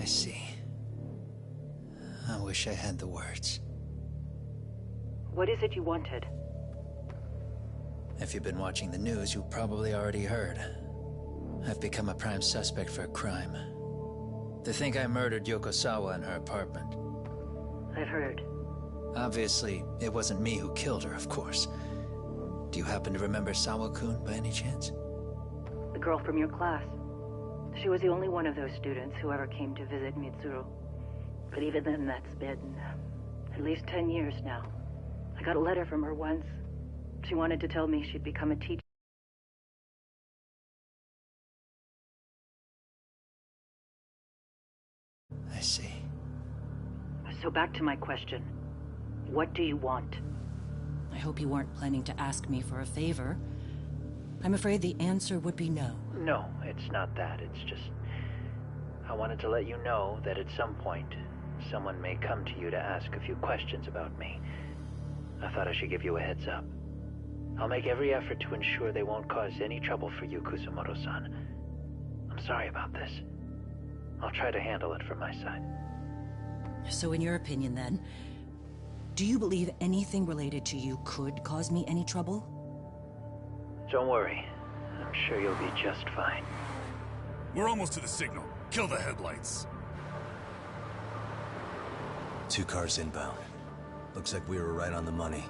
I see. I wish I had the words. What is it you wanted? If you've been watching the news, you probably already heard. I've become a prime suspect for a crime. They think I murdered Yokosawa in her apartment. I've heard. Obviously, it wasn't me who killed her, of course. Do you happen to remember Sawa-kun by any chance? The girl from your class. She was the only one of those students who ever came to visit Mitsuru. But even then, that's been at least 10 years now. I got a letter from her once. She wanted to tell me she'd become a teacher. I see. So back to my question. What do you want? I hope you weren't planning to ask me for a favor. I'm afraid the answer would be no. No, it's not that. It's just... I wanted to let you know that at some point, someone may come to you to ask a few questions about me. I thought I should give you a heads up. I'll make every effort to ensure they won't cause any trouble for you, Kusumoto-san. I'm sorry about this. I'll try to handle it from my side. So in your opinion, then, do you believe anything related to you could cause me any trouble? Don't worry. I'm sure you'll be just fine. We're almost to the signal. Kill the headlights. 2 cars inbound. Looks like we were right on the money.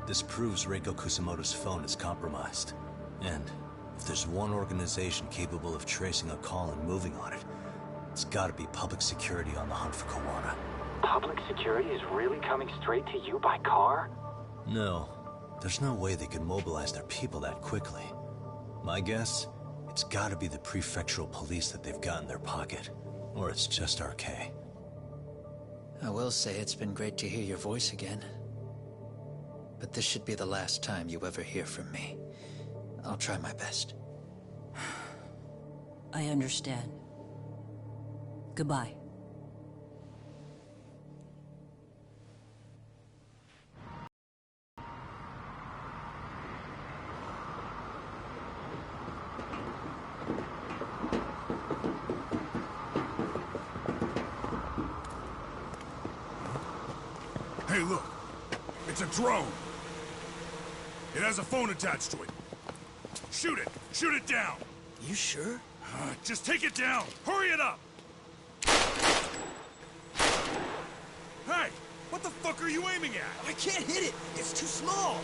This proves Reiko Kusumoto's phone is compromised. And if there's one organization capable of tracing a call and moving on it, it's gotta be public security on the hunt for Kawana. Public security is really coming straight to you by car? No. There's no way they could mobilize their people that quickly. My guess, it's gotta be the prefectural police that they've got in their pocket. Or it's just RK. I will say it's been great to hear your voice again. But this should be the last time you ever hear from me. I'll try my best. I understand. Goodbye. Hey, look. It's a drone. It has a phone attached to it. Shoot it! Shoot it down! You sure? Just take it down! Hurry it up! Hey! What the fuck are you aiming at? I can't hit it! It's too small!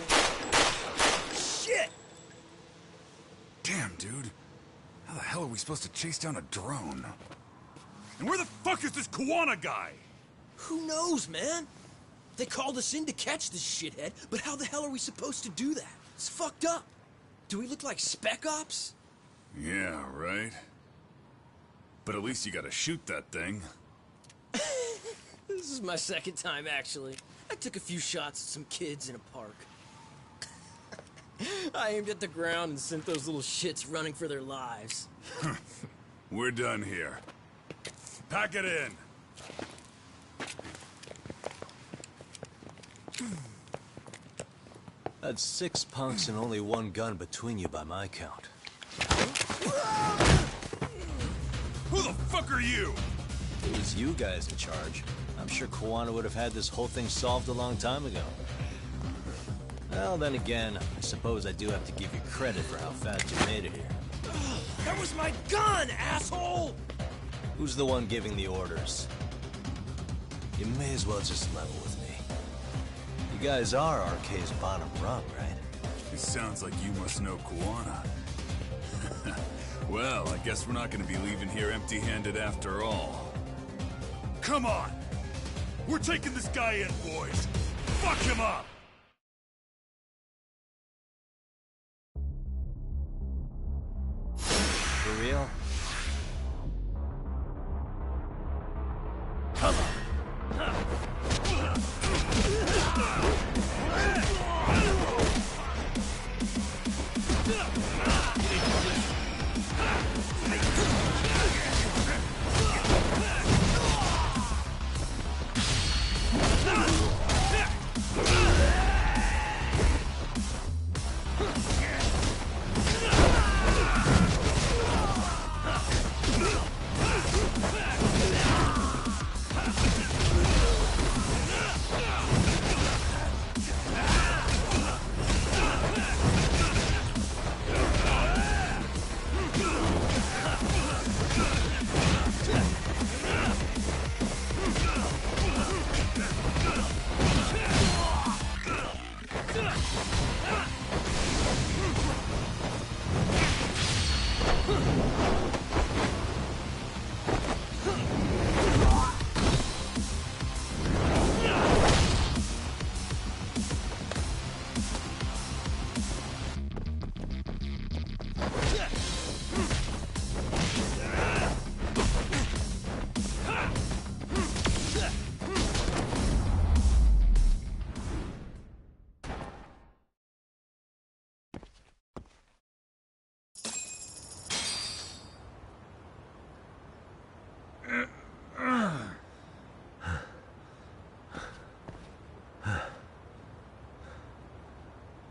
Shit! Damn, dude. How the hell are we supposed to chase down a drone? And where the fuck is this Kawana guy? Who knows, man? They called us in to catch this shithead, but how the hell are we supposed to do that? It's fucked up. Do we look like spec ops? Yeah, right. But at least you gotta shoot that thing. This is my second time, actually. I took a few shots at some kids in a park. I aimed at the ground and sent those little shits running for their lives. We're done here. Pack it in. That's 6 punks and only 1 gun between you by my count. Who the fuck are you? If it was you guys in charge, I'm sure Kawana would have had this whole thing solved a long time ago. Well, then again, I suppose I do have to give you credit for how fast you made it here. That was my gun, asshole! Who's the one giving the orders? You may as well just level with me. You guys are RK's bottom rung, right? It sounds like you must know Kawana. Well, I guess we're not gonna be leaving here empty-handed after all. Come on! We're taking this guy in, boys! Fuck him up! For real? Come on.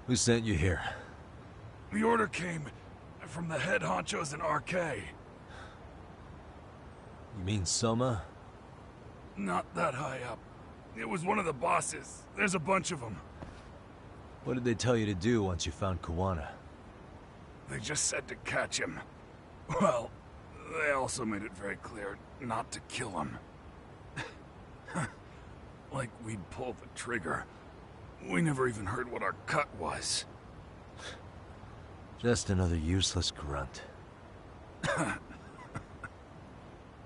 Who sent you here? The order came from the head honchos in RK. You mean Soma? Not that high up. It was one of the bosses. There's a bunch of them. What did they tell you to do once you found Kuwana? They just said to catch him. Well, they also made it very clear not to kill him. Like we'd pull the trigger. We never even heard what our cut was. Just another useless grunt.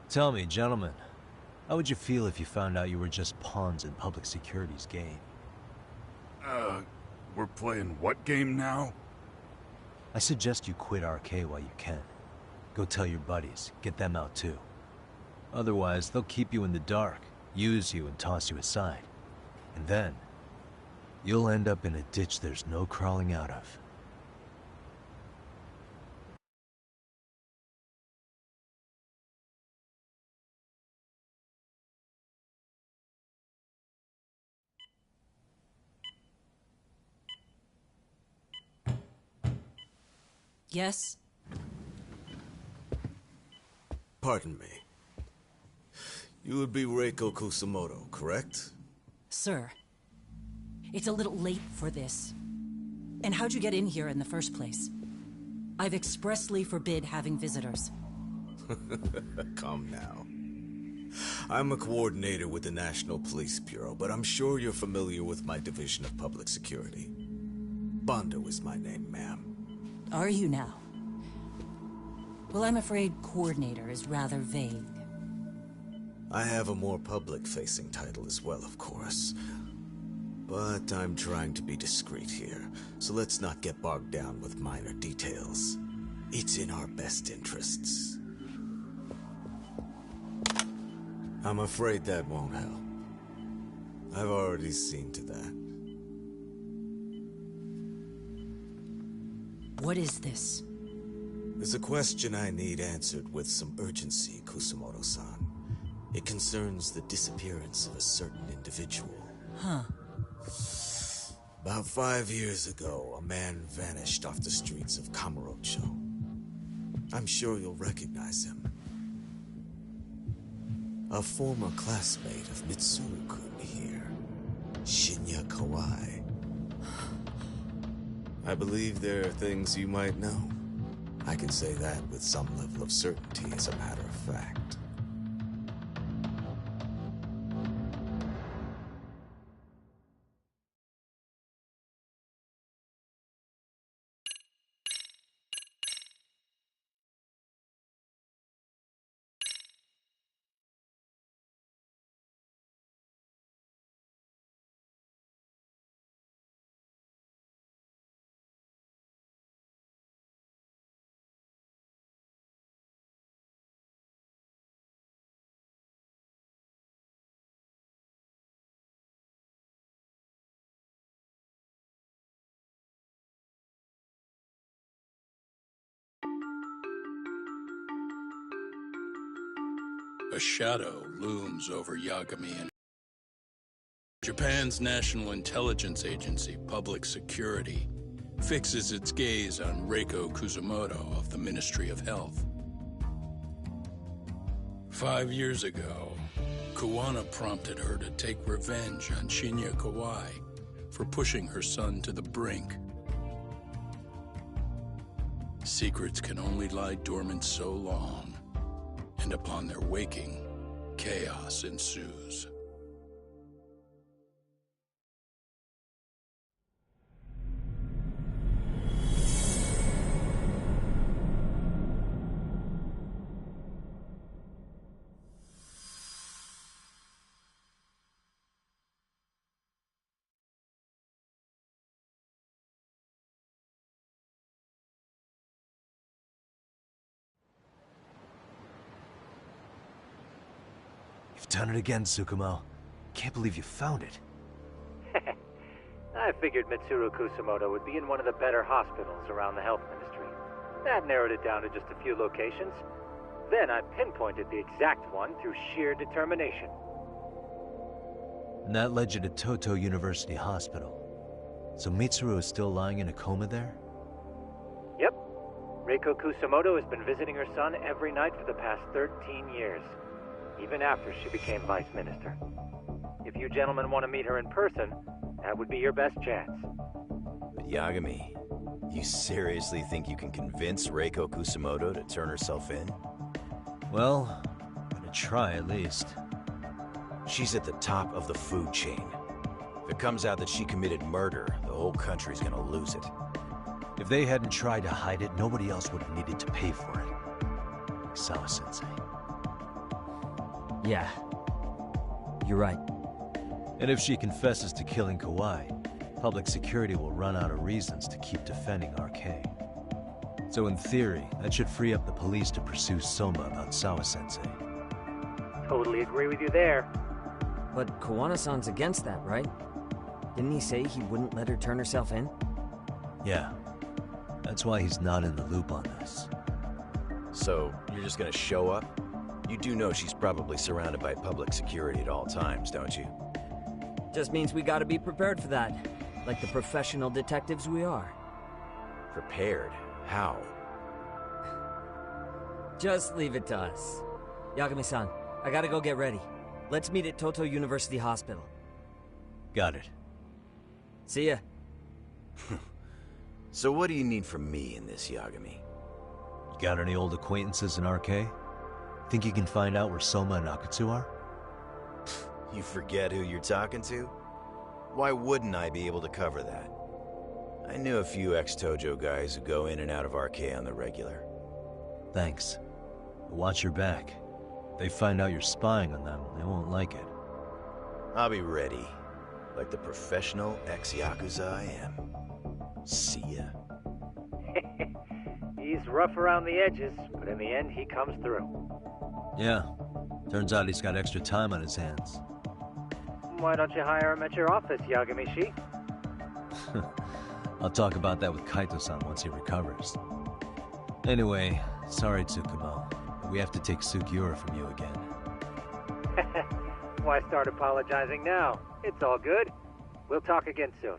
Tell me, gentlemen, how would you feel if you found out you were just pawns in public security's game? We're playing what game now? I suggest you quit RK while you can. Go tell your buddies, get them out too. Otherwise, they'll keep you in the dark, use you and toss you aside. And then, you'll end up in a ditch there's no crawling out of. Yes? Pardon me. You would be Reiko Kusamoto, correct? Sir. It's a little late for this. And how'd you get in here in the first place? I've expressly forbid having visitors. Come now. I'm a coordinator with the National Police Bureau, but I'm sure you're familiar with my Division of Public Security. Bondo is my name, ma'am. Are you now? Well, I'm afraid coordinator is rather vague. I have a more public-facing title as well, of course. But I'm trying to be discreet here, so let's not get bogged down with minor details. It's in our best interests. I'm afraid that won't help. I've already seen to that. What is this? There's a question I need answered with some urgency, Kusamoto-san. It concerns the disappearance of a certain individual. Huh. About 5 years ago, a man vanished off the streets of Kamurocho. I'm sure you'll recognize him. A former classmate of Mitsuru-kun here, Shinya Kawai. I believe there are things you might know. I can say that with some level of certainty as a matter of fact. A shadow looms over Yagami and Japan's National Intelligence Agency, Public Security, fixes its gaze on Reiko Kusamoto of the Ministry of Health. 5 years ago, Kuwana prompted her to take revenge on Shinya Kawai for pushing her son to the brink. Secrets can only lie dormant so long. And upon their waking, chaos ensues. You've done it again, Tsukumo. Can't believe you found it. I figured Mitsuru Kusamoto would be in one of the better hospitals around the health ministry. That narrowed it down to just a few locations. Then I pinpointed the exact one through sheer determination. And that led you to Toto University Hospital. So Mitsuru is still lying in a coma there? Yep. Reiko Kusamoto has been visiting her son every night for the past 13 years, even after she became vice minister. If you gentlemen want to meet her in person, that would be your best chance. But Yagami, you seriously think you can convince Reiko Kusamoto to turn herself in? Well, I'm gonna try at least. She's at the top of the food chain. If it comes out that she committed murder, the whole country's gonna lose it. If they hadn't tried to hide it, nobody else would have needed to pay for it. Like Sawa-sensei. Yeah. You're right. And if she confesses to killing Kawhi, public security will run out of reasons to keep defending RK. So in theory, that should free up the police to pursue Soma about Sawa-sensei. Totally agree with you there. But Kawana-san's against that, right? Didn't he say he wouldn't let her turn herself in? Yeah. That's why he's not in the loop on this. So, you're just gonna show up? You do know she's probably surrounded by public security at all times, don't you? Just means we gotta be prepared for that. Like the professional detectives we are. Prepared? How? Just leave it to us. Yagami-san, I gotta go get ready. Let's meet at Toto University Hospital. Got it. See ya. So what do you need from me in this, Yagami? Got any old acquaintances in RK? Think you can find out where Soma and Akutsu are? You forget who you're talking to? Why wouldn't I be able to cover that? I knew a few ex-Tojo guys who go in and out of RK on the regular. Thanks. But watch your back. If they find out you're spying on them, they won't like it. I'll be ready. Like the professional ex-Yakuza I am. See ya. He's rough around the edges, but in the end he comes through. Yeah. Turns out he's got extra time on his hands. Why don't you hire him at your office, Yagami-shi? I'll talk about that with Kaito-san once he recovers. Anyway, sorry Tsukumo, but we have to take Sugiura from you again. Why start apologizing now? It's all good. We'll talk again soon.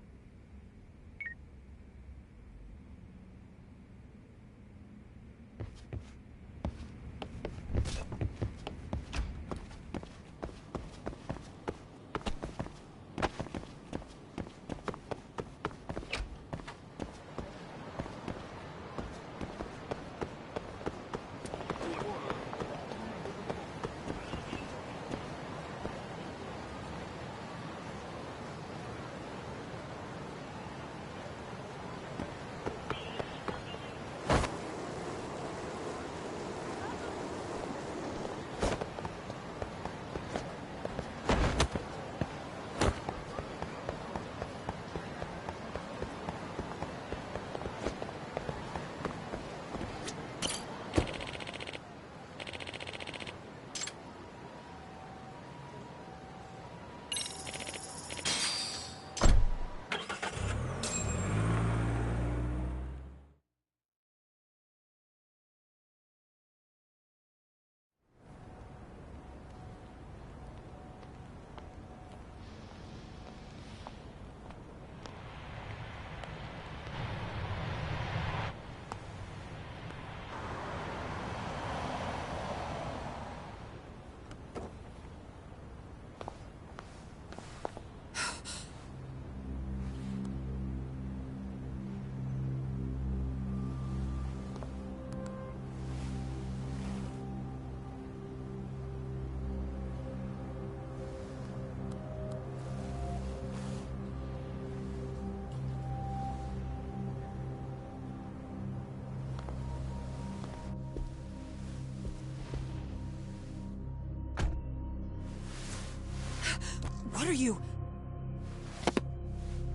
What are you...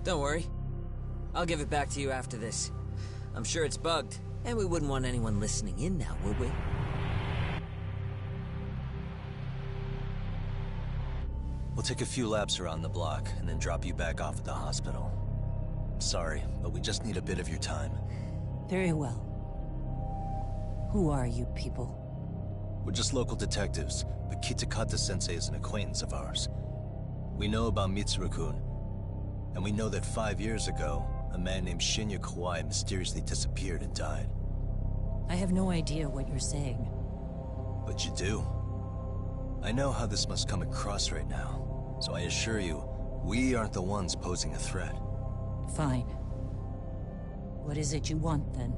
Don't worry. I'll give it back to you after this. I'm sure it's bugged, and we wouldn't want anyone listening in now, would we? We'll take a few laps around the block, and then drop you back off at the hospital. Sorry, but we just need a bit of your time. Very well. Who are you people? We're just local detectives, but Kitakata-sensei is an acquaintance of ours. We know about Mitsuru-kun, And we know that 5 years ago, a man named Shinya Kawai mysteriously disappeared and died. I have no idea what you're saying. But you do. I know how this must come across right now, so I assure you, we aren't the ones posing a threat. Fine. What is it you want, then?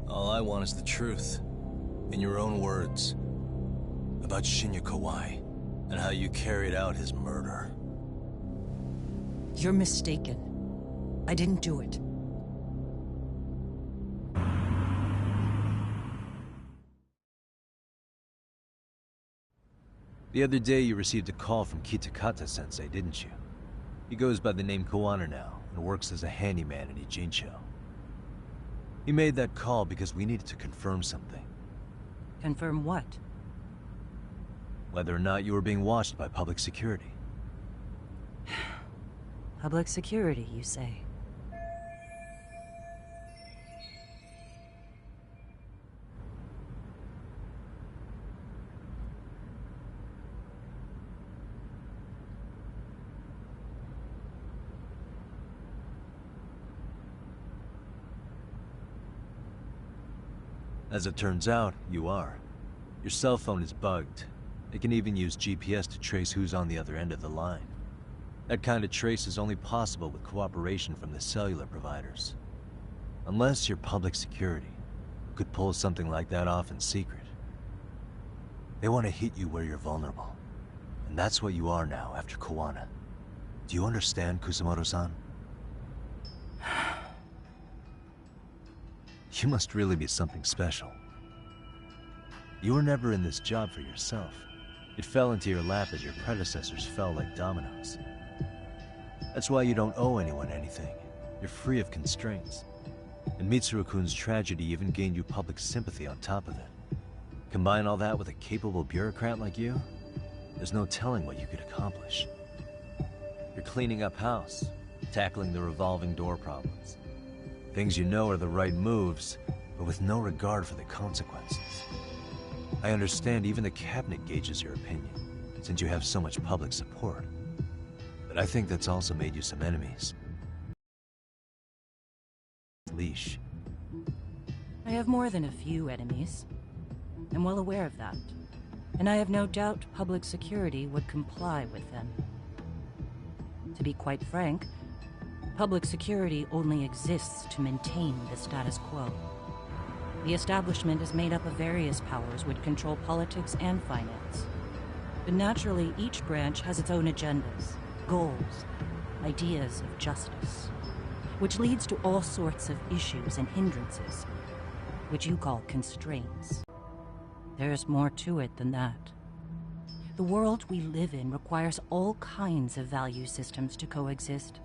All I want is the truth. In your own words. About Shinya Kawai, and how you carried out his murder. You're mistaken. I didn't do it. The other day you received a call from Kitakata-sensei, didn't you? He goes by the name Koana now, and works as a handyman in Ijincho. He made that call because we needed to confirm something. Confirm what? Whether or not you were being watched by public security. Public security, you say? As it turns out, you are. Your cell phone is bugged. It can even use GPS to trace who's on the other end of the line. That kind of trace is only possible with cooperation from the cellular providers. Unless you're public security, who could pull something like that off in secret. They want to hit you where you're vulnerable. And that's what you are now after Koana. Do you understand, Kusamoto-san? You must really be something special. You were never in this job for yourself. It fell into your lap as your predecessors fell like dominoes. That's why you don't owe anyone anything. You're free of constraints. And Mitsuru-kun's tragedy even gained you public sympathy on top of it. Combine all that with a capable bureaucrat like you, there's no telling what you could accomplish. You're cleaning up house, tackling the revolving door problems. Things you know are the right moves, but with no regard for the consequences. I understand even the cabinet gauges your opinion, since you have so much public support. But I think that's also made you some enemies. Leash. I have more than a few enemies. I'm well aware of that. And I have no doubt public security would comply with them. To be quite frank, public security only exists to maintain the status quo. The establishment is made up of various powers which control politics and finance. But naturally, each branch has its own agendas, goals, ideas of justice, which leads to all sorts of issues and hindrances, which you call constraints. There's more to it than that. The world we live in requires all kinds of value systems to coexist,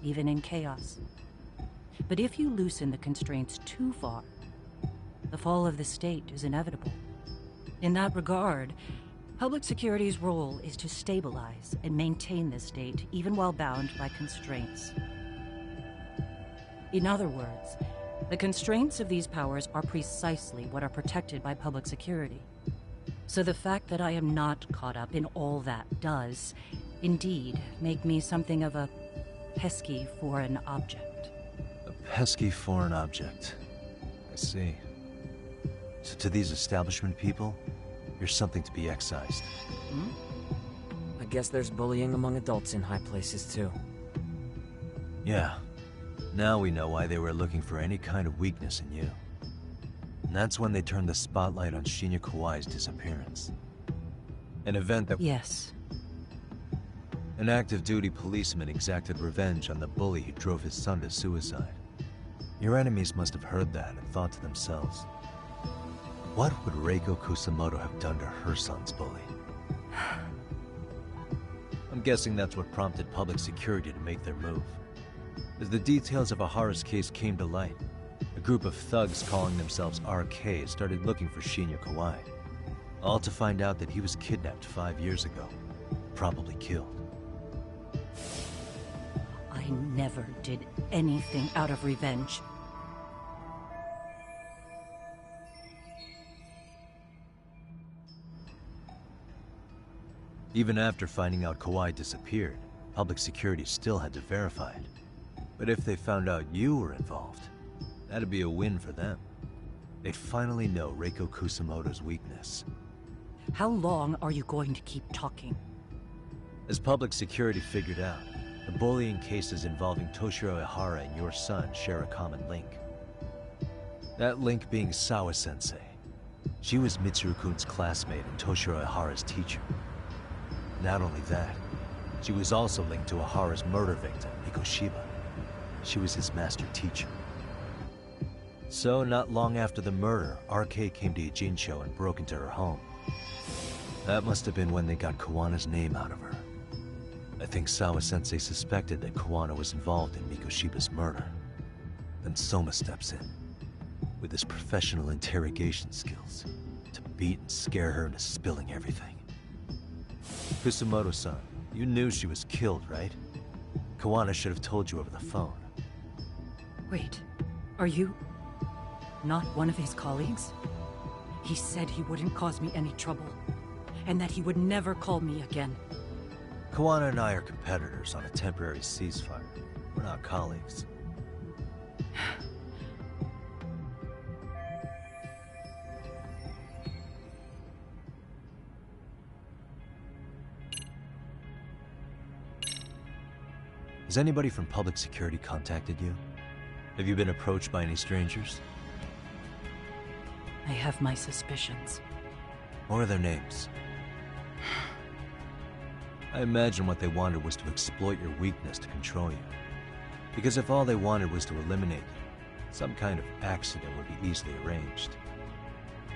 even in chaos. But if you loosen the constraints too far, the fall of the state is inevitable. In that regard, public security's role is to stabilize and maintain the state, even while bound by constraints. In other words, the constraints of these powers are precisely what are protected by public security. So the fact that I am not caught up in all that does, indeed, make me something of a pesky foreign object. A pesky foreign object. I see. So to these establishment people, you're something to be excised. Hmm? I guess there's bullying among adults in high places, too. Yeah. Now we know why they were looking for any kind of weakness in you. And that's when they turned the spotlight on Shinya Kawai's disappearance. An event that... Yes. An active-duty policeman exacted revenge on the bully who drove his son to suicide. Your enemies must have heard that and thought to themselves, what would Reiko Kusamoto have done to her son's bully? I'm guessing that's what prompted public security to make their move. As the details of Ahara's case came to light, a group of thugs calling themselves RK started looking for Shinya Kawai, all to find out that he was kidnapped 5 years ago, probably killed. I never did anything out of revenge. Even after finding out Kawai disappeared, public security still had to verify it. But if they found out you were involved, that'd be a win for them. They'd finally know Reiko Kusamoto's weakness. How long are you going to keep talking? As public security figured out, the bullying cases involving Toshiro Ihara and your son share a common link. That link being Sawa-sensei. She was Mitsuru-kun's classmate and Toshiro Ihara's teacher. Not only that, she was also linked to Ihara's murder victim, Mikoshiba. She was his master teacher. So, not long after the murder, RK came to Ijincho and broke into her home. That must have been when they got Kawana's name out of her. I think Sawa-sensei suspected that Kawana was involved in Mikoshiba's murder. Then Soma steps in, with his professional interrogation skills, to beat and scare her into spilling everything. Kusamoto-san, you knew she was killed, right? Kawana should have told you over the phone. Wait, are you not one of his colleagues? He said he wouldn't cause me any trouble, and that he would never call me again. Kawana and I are competitors on a temporary ceasefire. We're not colleagues. Has anybody from public security contacted you? Have you been approached by any strangers? I have my suspicions. What are their names? I imagine what they wanted was to exploit your weakness to control you. Because if all they wanted was to eliminate you, some kind of accident would be easily arranged.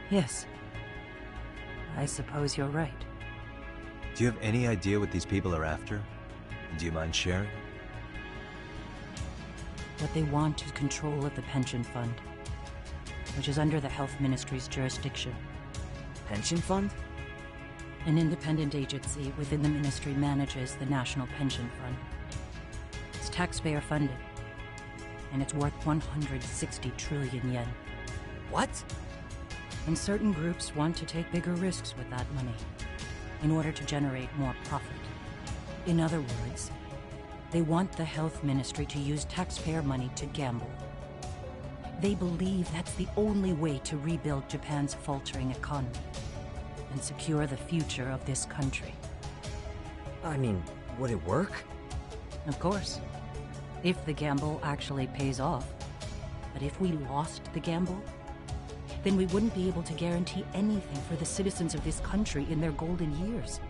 Yes. I suppose you're right. Do you have any idea what these people are after? And do you mind sharing? What they want is control of the pension fund, which is under the Health Ministry's jurisdiction. Pension fund? An independent agency within the ministry manages the National Pension Fund. It's taxpayer funded, and it's worth 160 trillion yen. What? And certain groups want to take bigger risks with that money in order to generate more profit. In other words, they want the health ministry to use taxpayer money to gamble. They believe that's the only way to rebuild Japan's faltering economy and secure the future of this country. I mean, would it work? Of course, if the gamble actually pays off. But if we lost the gamble, then we wouldn't be able to guarantee anything for the citizens of this country in their golden years.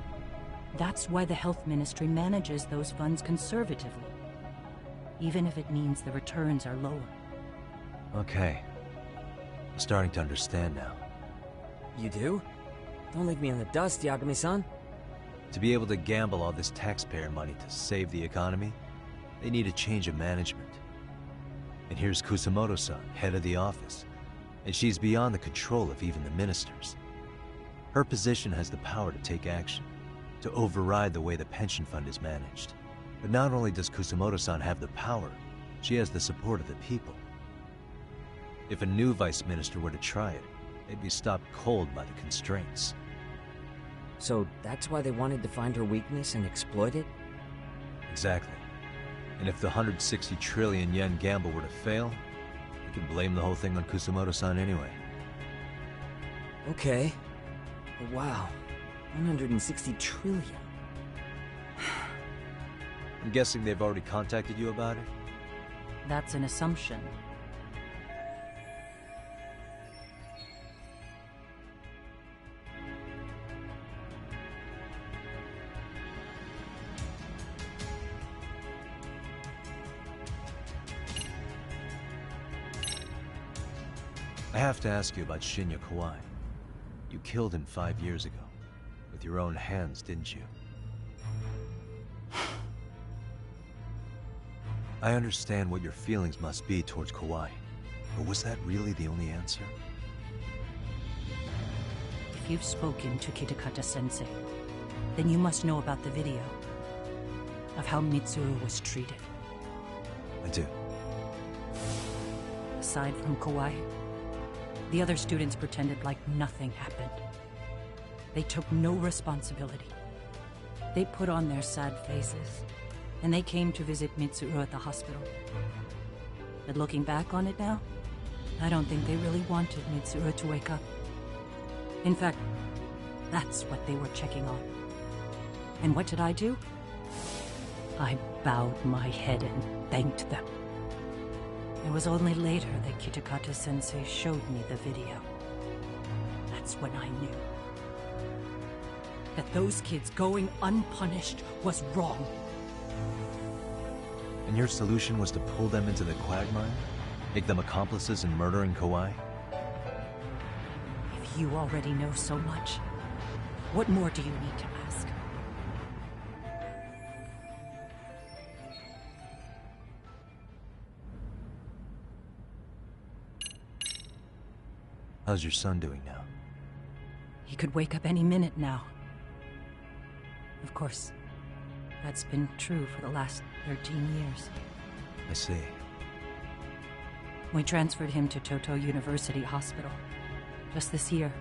That's why the health ministry manages those funds conservatively, even if it means the returns are lower. Okay. I'm starting to understand now. You do? Don't leave me in the dust, Yagami-san. To be able to gamble all this taxpayer money to save the economy, they need a change of management. And here's Kusamoto-san, head of the office, and she's beyond the control of even the ministers. Her position has the power to take action, to override the way the pension fund is managed. But not only does Kusamoto-san have the power, she has the support of the people. If a new vice minister were to try it, they'd be stopped cold by the constraints. So that's why they wanted to find her weakness and exploit it? Exactly. And if the 160 trillion yen gamble were to fail, they could blame the whole thing on Kusamoto-san anyway. Okay. But wow, 160 trillion. I'm guessing they've already contacted you about it? That's an assumption. I have to ask you about Shinya Kawai. You killed him 5 years ago. With your own hands, didn't you? I understand what your feelings must be towards Kawai, but was that really the only answer? If you've spoken to Kitakata-sensei, then you must know about the video of how Mitsuru was treated. I do. Aside from Kawai, the other students pretended like nothing happened. They took no responsibility. They put on their sad faces And they came to visit Mitsuru at the hospital. But looking back on it now, I don't think they really wanted Mitsuru to wake up. In fact, that's what they were checking on. And what did I do? I bowed my head and thanked them. It was only later that Kitakata-sensei showed me the video. That's when I knew that those kids going unpunished was wrong. And your solution was to pull them into the quagmire? Make them accomplices in murdering Kawhi? If you already know so much, what more do you need to ask? How's your son doing now? He could wake up any minute now. Of course, that's been true for the last 13 years. I see. We transferred him to Toto University Hospital just this year,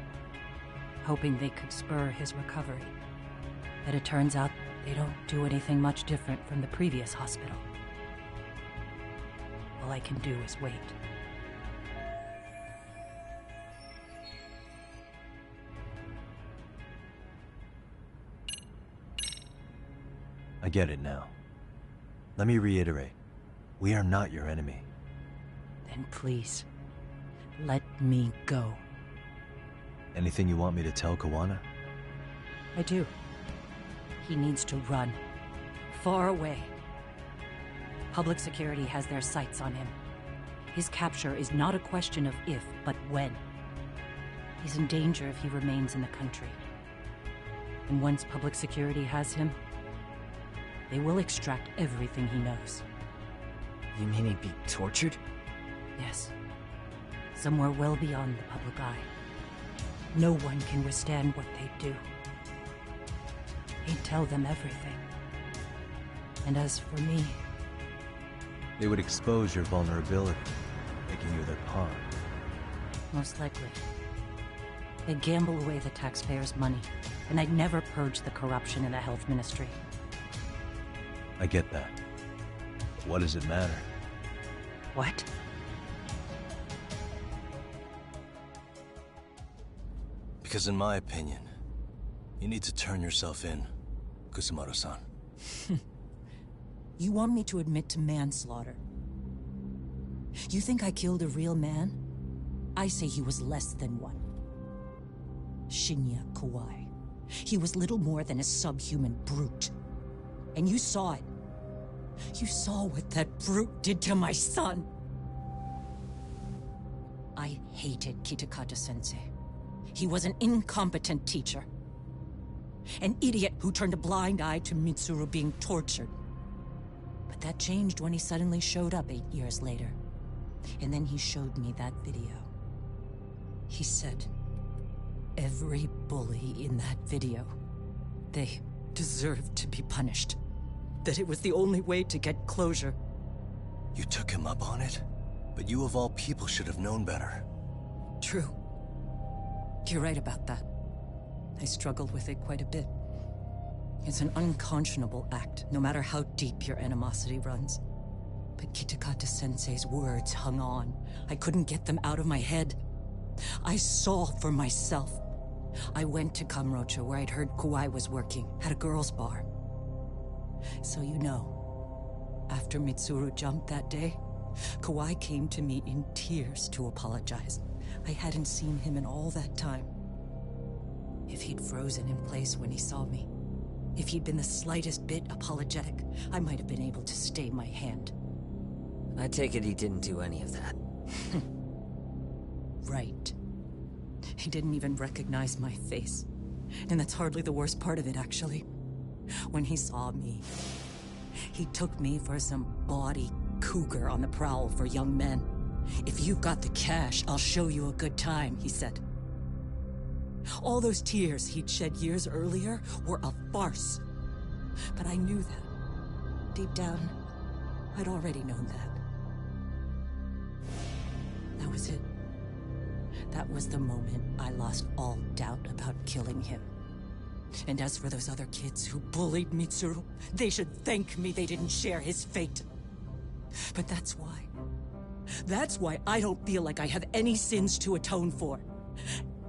hoping they could spur his recovery. But it turns out they don't do anything much different from the previous hospital. All I can do is wait. I get it now. Let me reiterate. We are not your enemy. Then please, let me go. Anything you want me to tell Kawana? I do. He needs to run. Far away. Public security has their sights on him. His capture is not a question of if, but when. He's in danger if he remains in the country. And once public security has him, they will extract everything he knows. You mean he'd be tortured? Yes. Somewhere well beyond the public eye. No one can withstand what they do. He'd tell them everything. And as for me... They would expose your vulnerability, making you their pawn. Most likely. They'd gamble away the taxpayers' money, and I'd never purge the corruption in the health ministry. I get that. What does it matter? What? Because in my opinion, you need to turn yourself in, Kusumoto-san. You want me to admit to manslaughter? You think I killed a real man? I say he was less than one. Shinya Kawai. He was little more than a subhuman brute. And you saw it. You saw what that brute did to my son. I hated Kitakata-sensei. He was an incompetent teacher. An idiot who turned a blind eye to Mitsuru being tortured. But that changed when he suddenly showed up 8 years later. And then he showed me that video. He said, every bully in that video, they deserved to be punished. That it was the only way to get closure. You took him up on it? But you of all people should have known better. True. You're right about that. I struggled with it quite a bit. It's an unconscionable act, no matter how deep your animosity runs. But Kitakata-sensei's words hung on. I couldn't get them out of my head. I saw for myself. I went to Kamurocho, where I'd heard Kawai was working, at a girls' bar. So you know, after Mitsuru jumped that day, Kawai came to me in tears to apologize. I hadn't seen him in all that time. If he'd frozen in place when he saw me, if he'd been the slightest bit apologetic, I might have been able to stay my hand. I take it he didn't do any of that. Right. He didn't even recognize my face. And that's hardly the worst part of it, actually. When he saw me, he took me for some bawdy cougar on the prowl for young men. If you've got the cash, I'll show you a good time, he said. All those tears he'd shed years earlier were a farce. But I knew that. Deep down, I'd already known that. That was it. That was the moment I lost all doubt about killing him. And as for those other kids who bullied Mitsuru, they should thank me they didn't share his fate. But that's why I don't feel like I have any sins to atone for.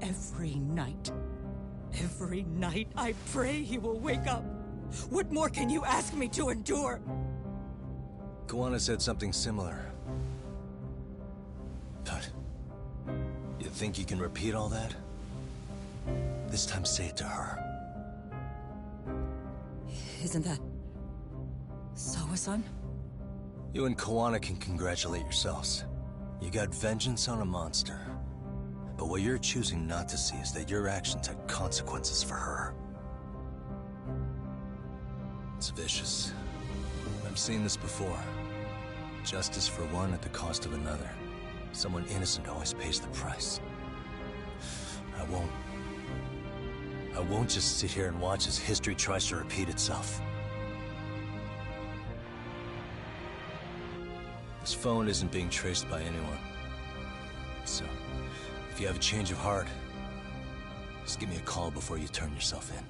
Every night I pray he will wake up. What more can you ask me to endure? Kawana said something similar. But you think you can repeat all that? This time say it to her. Isn't that Sawa-san? You and Kawana can congratulate yourselves. You got vengeance on a monster. But what you're choosing not to see is that your actions had consequences for her. It's vicious. I've seen this before. Justice for one at the cost of another. Someone innocent always pays the price. I won't just sit here and watch as history tries to repeat itself. This phone isn't being traced by anyone. So, if you have a change of heart, just give me a call before you turn yourself in.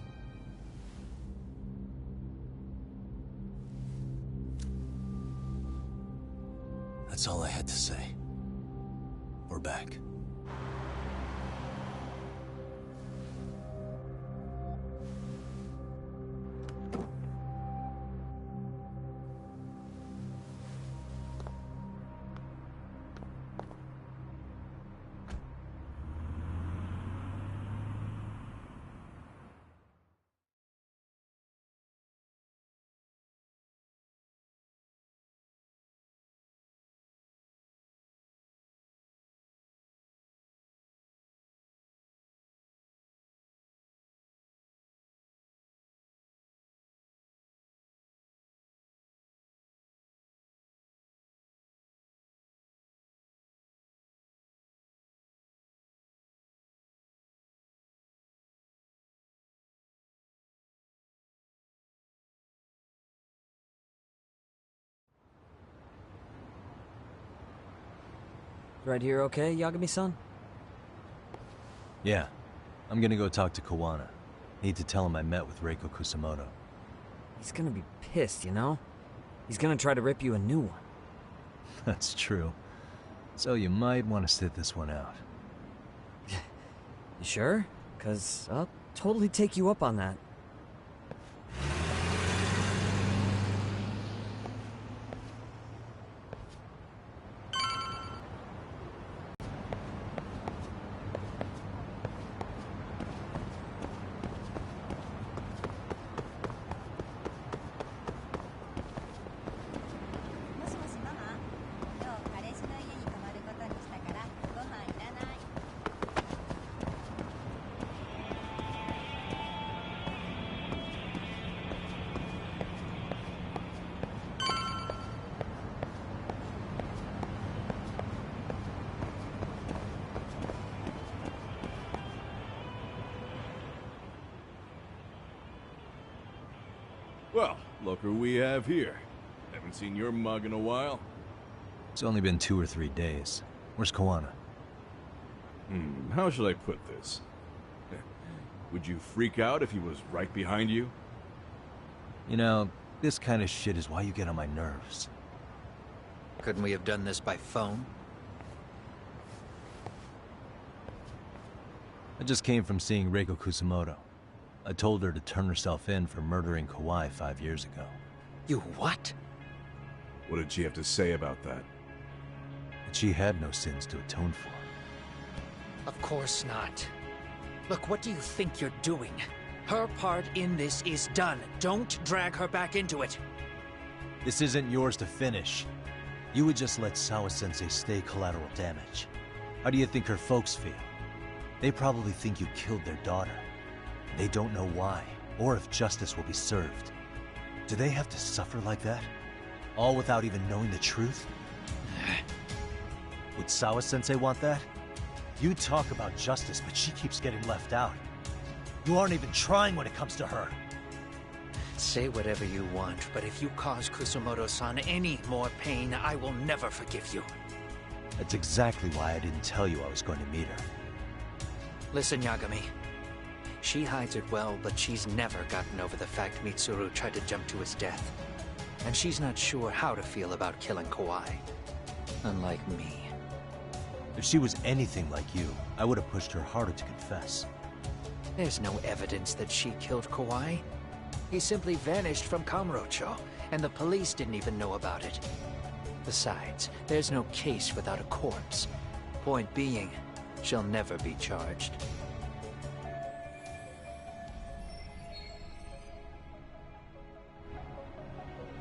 That's all I had to say. We're back. Right here okay, Yagami-san? Yeah. I'm gonna go talk to Kawana. Need to tell him I met with Reiko Kusamoto. He's gonna be pissed, you know? He's gonna try to rip you a new one. That's true. So you might want to sit this one out. You sure? 'Cause I'll totally take you up on that. Well, look who we have here. Haven't seen your mug in a while. It's only been 2 or 3 days. Where's Kawana? How should I put this? Would you freak out if he was right behind you? You know, this kind of shit is why you get on my nerves. Couldn't we have done this by phone? I just came from seeing Reiko Kusamoto. I told her to turn herself in for murdering Kawai 5 years ago. You what? What did she have to say about that? That she had no sins to atone for. Of course not. Look, what do you think you're doing? Her part in this is done. Don't drag her back into it. This isn't yours to finish. You would just let Sawa-sensei stay collateral damage. How do you think her folks feel? They probably think you killed their daughter. They don't know why, or if justice will be served. Do they have to suffer like that? All without even knowing the truth? Would Sawa-sensei want that? You talk about justice, but she keeps getting left out. You aren't even trying when it comes to her. Say whatever you want, but if you cause Kusamoto-san any more pain, I will never forgive you. That's exactly why I didn't tell you I was going to meet her. Listen, Yagami. She hides it well, but she's never gotten over the fact Mitsuru tried to jump to his death. And she's not sure how to feel about killing Kawhi. Unlike me. If she was anything like you, I would have pushed her harder to confess. There's no evidence that she killed Kawhi. He simply vanished from Kamurocho, and the police didn't even know about it. Besides, there's no case without a corpse. Point being, she'll never be charged.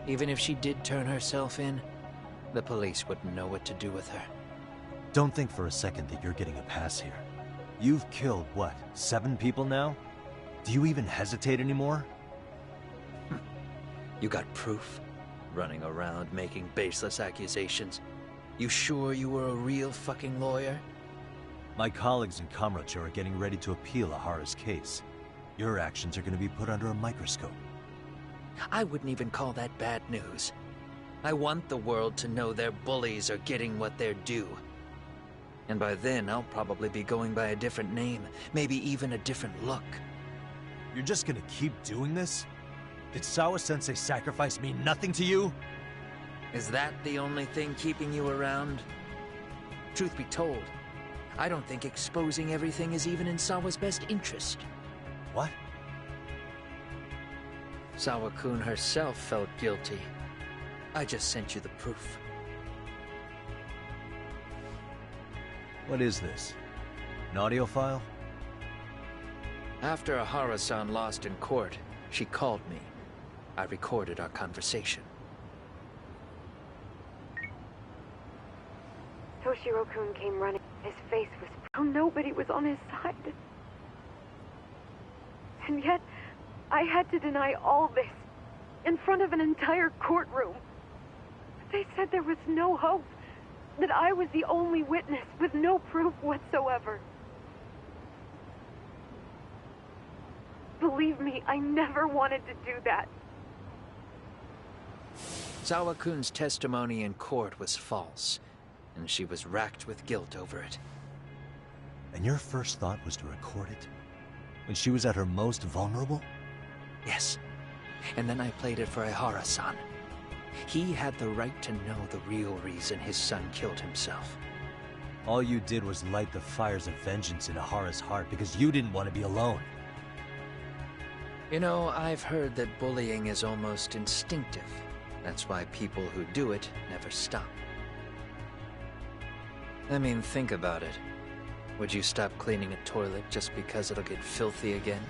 Even if she did turn herself in, the police wouldn't know what to do with her. Don't think for a second that you're getting a pass here. You've killed, what, 7 people now? Do you even hesitate anymore? You got proof? Running around making baseless accusations. You sure you were a real fucking lawyer? My colleagues in Kamurocho are getting ready to appeal Ahara's case. Your actions are going to be put under a microscope. I wouldn't even call that bad news. I want the world to know their bullies are getting what they're due. And by then, I'll probably be going by a different name, maybe even a different look. You're just gonna keep doing this? Did Sawa-sensei sacrifice mean nothing to you? Is that the only thing keeping you around? Truth be told, I don't think exposing everything is even in Sawa's best interest. What? Sawa-kun herself felt guilty. I just sent you the proof. What is this? An audio file? After Ahara-san lost in court, she called me. I recorded our conversation. Toshiro-kun came running. His face was brown. Nobody was on his side. And yet, I had to deny all this in front of an entire courtroom. They said there was no hope, that I was the only witness with no proof whatsoever. Believe me, I never wanted to do that. Sawa-kun's testimony in court was false, and she was racked with guilt over it. And your first thought was to record it? When she was at her most vulnerable? Yes. And then I played it for Ahara-san. He had the right to know the real reason his son killed himself. All you did was light the fires of vengeance in Ahara's heart because you didn't want to be alone. You know, I've heard that bullying is almost instinctive. That's why people who do it never stop. I mean, think about it. Would you stop cleaning a toilet just because it'll get filthy again?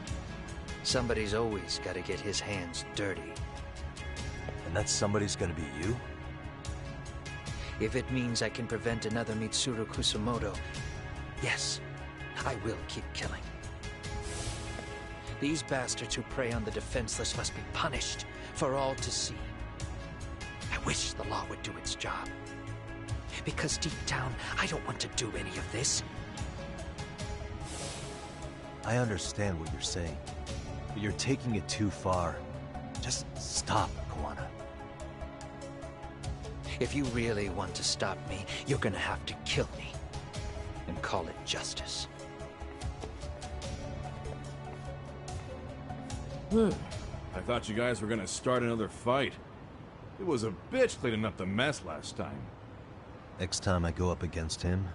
Somebody's always got to get his hands dirty. And that somebody's gonna be you? If it means I can prevent another Mitsuru Kusumoto, yes, I will keep killing. These bastards who prey on the defenseless must be punished for all to see. I wish the law would do its job. Because deep down, I don't want to do any of this. I understand what you're saying, but you're taking it too far. Just stop, Kawana. If you really want to stop me, you're gonna have to kill me. And call it justice. I thought you guys were gonna start another fight. It was a bitch cleaning up the mess last time. Next time I go up against him,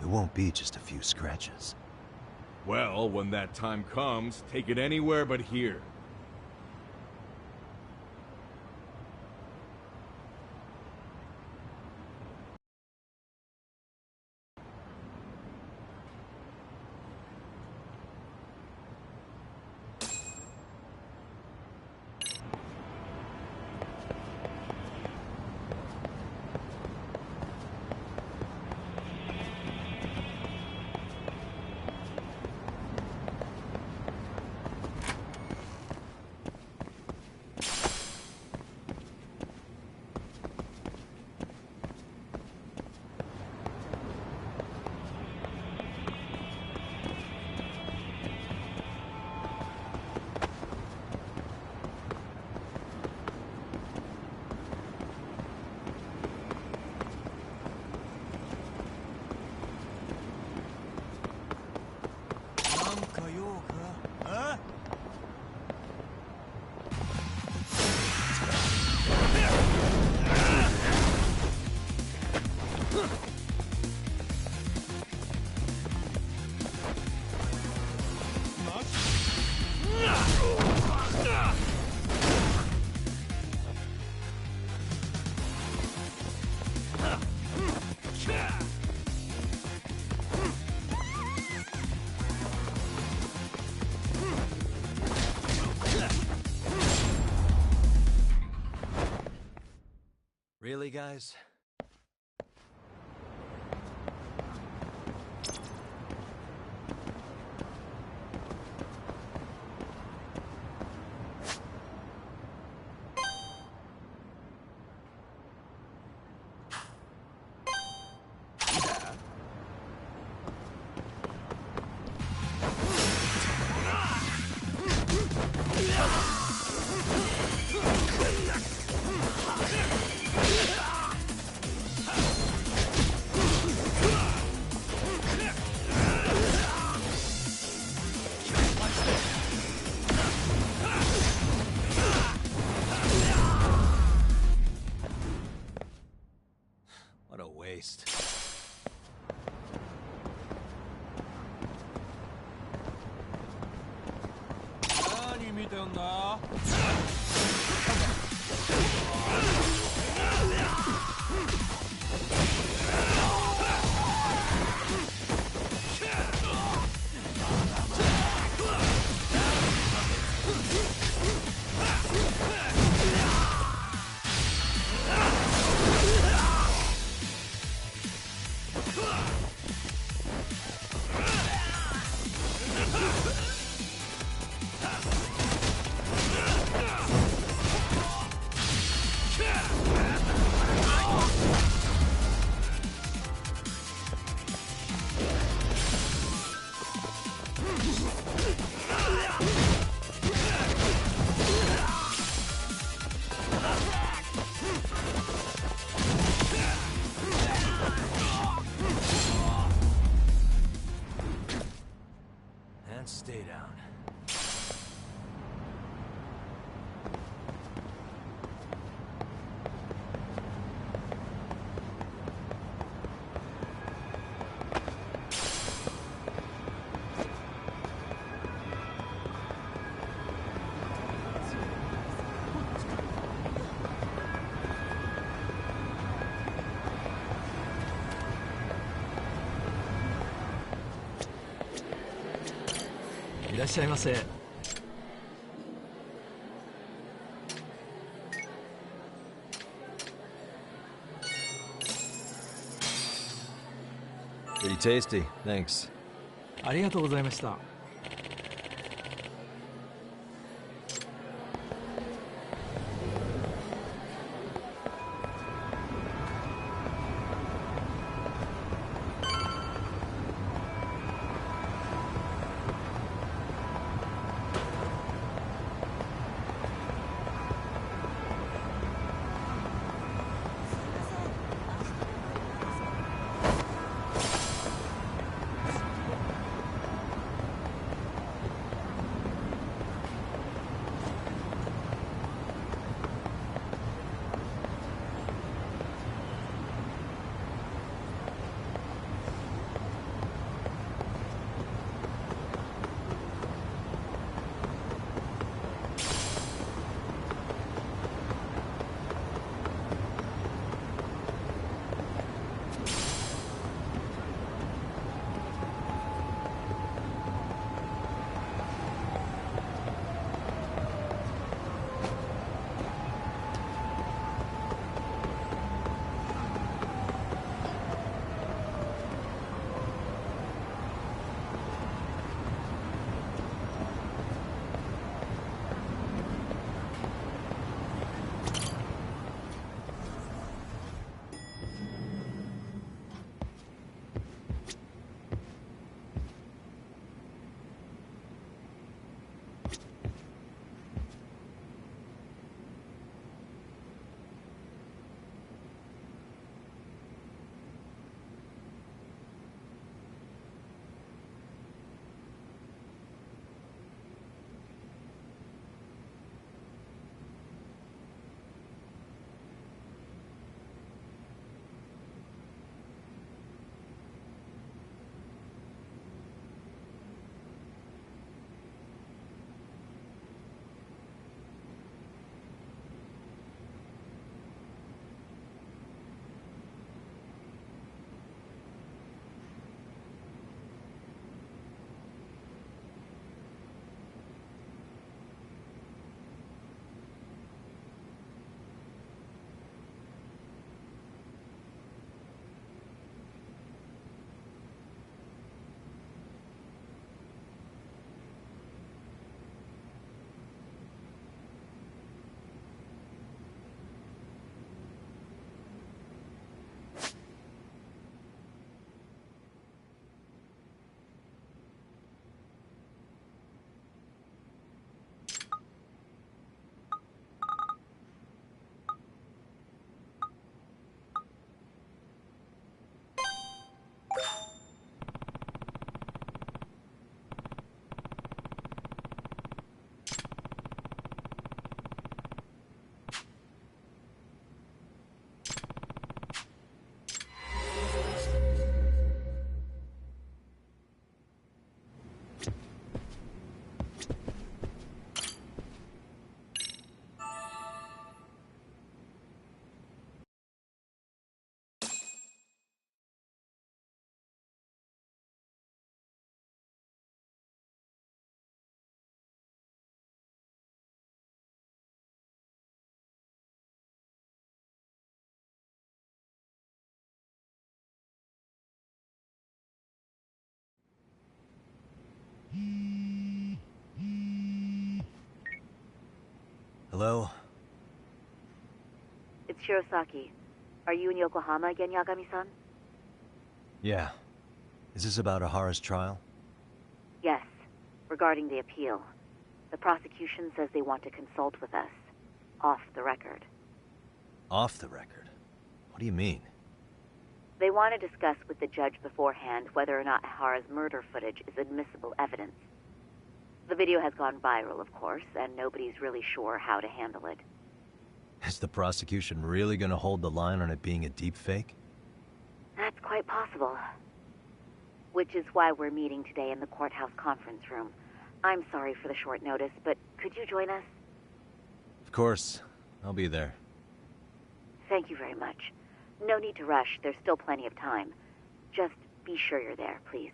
it won't be just a few scratches. Well, when that time comes, take it anywhere but here. Really, guys? What a waste. And stay down.いらっしゃいませ。Pretty tasty, thanks. ありがとうございました。Hello? It's Shirosaki. Are you in Yokohama again, Yagami-san? Yeah. Is this about Ahara's trial? Yes. Regarding the appeal. The prosecution says they want to consult with us. Off the record. Off the record? What do you mean? They want to discuss with the judge beforehand whether or not Ahara's murder footage is admissible evidence. The video has gone viral, of course, and nobody's really sure how to handle it. Is the prosecution really gonna hold the line on it being a deepfake? That's quite possible. Which is why we're meeting today in the courthouse conference room. I'm sorry for the short notice, but could you join us? Of course. I'll be there. Thank you very much. No need to rush. There's still plenty of time. Just be sure you're there, please.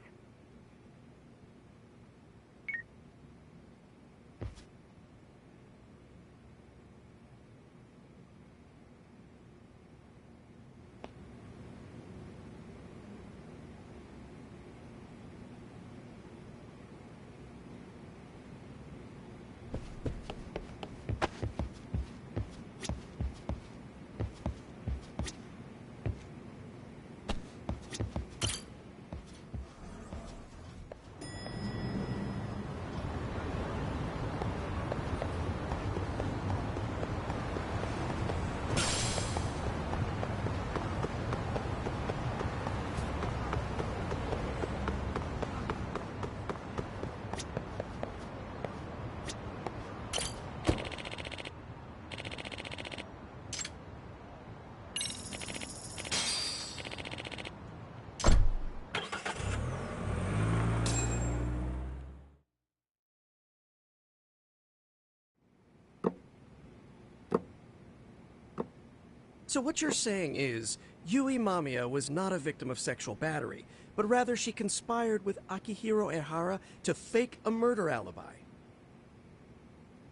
So what you're saying is, Yui Mamiya was not a victim of sexual battery, but rather she conspired with Akihiro Ehara to fake a murder alibi.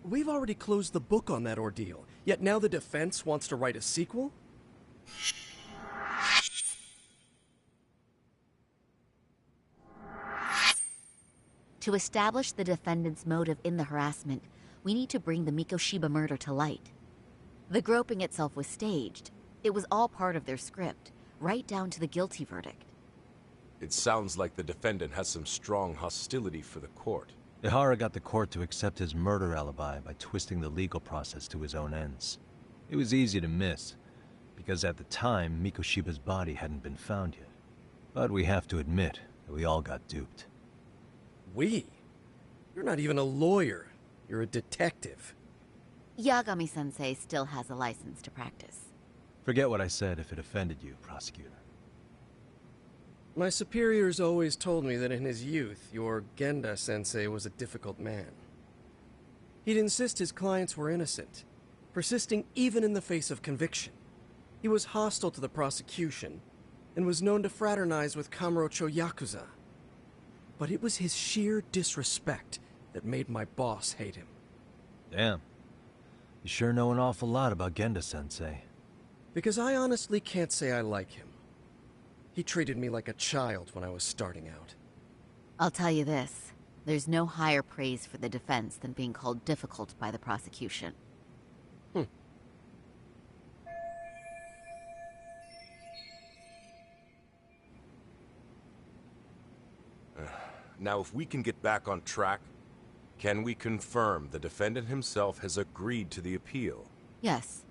We've already closed the book on that ordeal, yet now the defense wants to write a sequel? To establish the defendant's motive in the harassment, we need to bring the Mikoshiba murder to light. The groping itself was staged. It was all part of their script, right down to the guilty verdict. It sounds like the defendant has some strong hostility for the court. Ehara got the court to accept his murder alibi by twisting the legal process to his own ends. It was easy to miss, because at the time, Mikoshiba's body hadn't been found yet. But we have to admit that we all got duped. We? You're not even a lawyer. You're a detective. Yagami-sensei still has a license to practice. Forget what I said if it offended you, prosecutor. My superiors always told me that in his youth, your Genda-sensei was a difficult man. He'd insist his clients were innocent, persisting even in the face of conviction. He was hostile to the prosecution, and was known to fraternize with Kamurocho Yakuza. But it was his sheer disrespect that made my boss hate him. Damn. You sure know an awful lot about Genda-sensei. Because I honestly can't say I like him. He treated me like a child when I was starting out. I'll tell you this. There's no higher praise for the defense than being called difficult by the prosecution. Now, if we can get back on track, can we confirm the defendant himself has agreed to the appeal? Yes.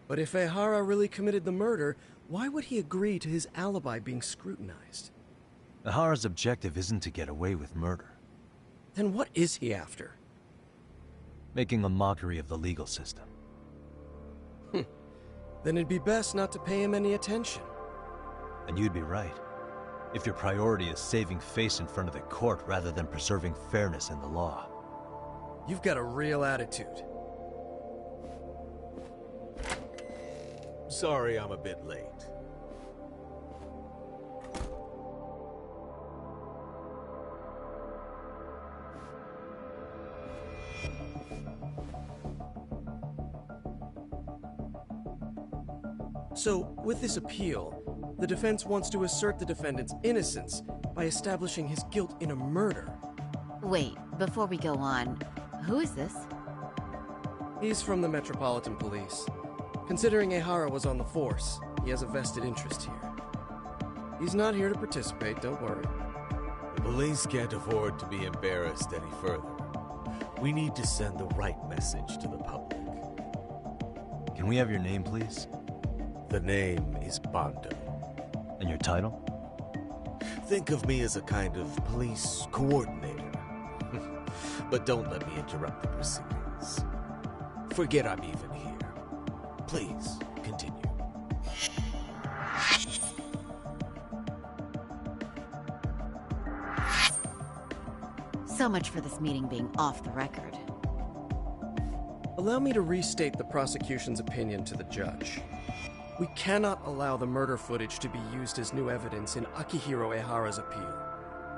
But if Ehara really committed the murder, why would he agree to his alibi being scrutinized? Ehara's objective isn't to get away with murder. Then what is he after? Making a mockery of the legal system. Then it'd be best not to pay him any attention. And you'd be right. If your priority is saving face in front of the court rather than preserving fairness in the law. You've got a real attitude. Sorry I'm a bit late. So, with this appeal, the defense wants to assert the defendant's innocence by establishing his guilt in a murder. Wait, before we go on, who is this? He's from the Metropolitan Police. Considering Ehara was on the force, he has a vested interest here. He's not here to participate, don't worry. The police can't afford to be embarrassed any further. We need to send the right message to the public. Can we have your name, please? The name is Bondo. And your title? Think of me as a kind of police coordinator. But don't let me interrupt the proceedings. Forget I'm even here. Please, continue. So much for this meeting being off the record. Allow me to restate the prosecution's opinion to the judge. We cannot allow the murder footage to be used as new evidence in Akihiro Ehara's appeal.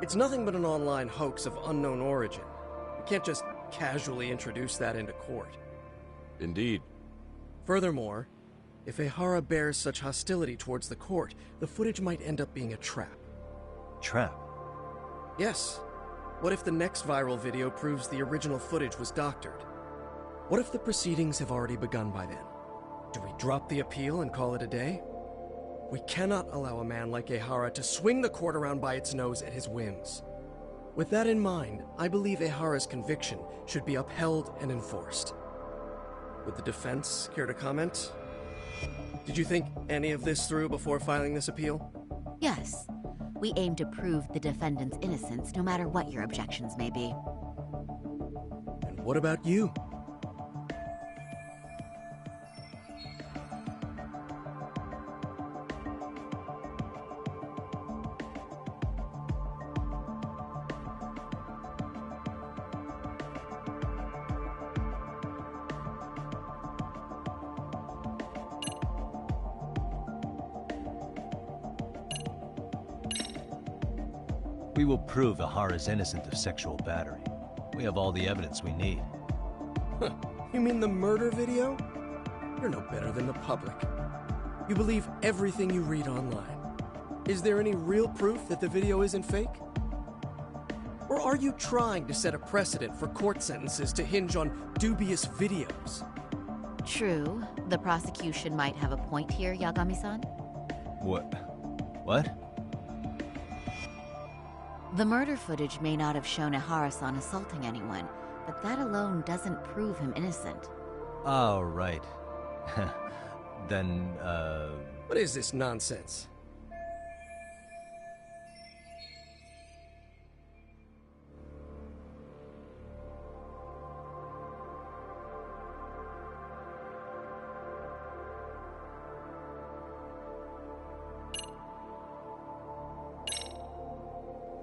It's nothing but an online hoax of unknown origin. We can't just casually introduce that into court. Indeed. Furthermore, if Ehara bears such hostility towards the court, the footage might end up being a trap. Trap? Yes. What if the next viral video proves the original footage was doctored? What if the proceedings have already begun by then? Do we drop the appeal and call it a day? We cannot allow a man like Ehara to swing the court around by its nose at his whims. With that in mind, I believe Ehara's conviction should be upheld and enforced. Would the defense care to comment? Did you think any of this through before filing this appeal? Yes. We aim to prove the defendant's innocence, no matter what your objections may be. And what about you? We will prove Ehara's innocent of sexual battery. We have all the evidence we need. Huh. You mean the murder video? You're no better than the public. You believe everything you read online. Is there any real proof that the video isn't fake? Or are you trying to set a precedent for court sentences to hinge on dubious videos? True. The prosecution might have a point here, Yagami-san. What? The murder footage may not have shown Ehara-san assaulting anyone, but that alone doesn't prove him innocent. Oh, right. Then, What is this nonsense?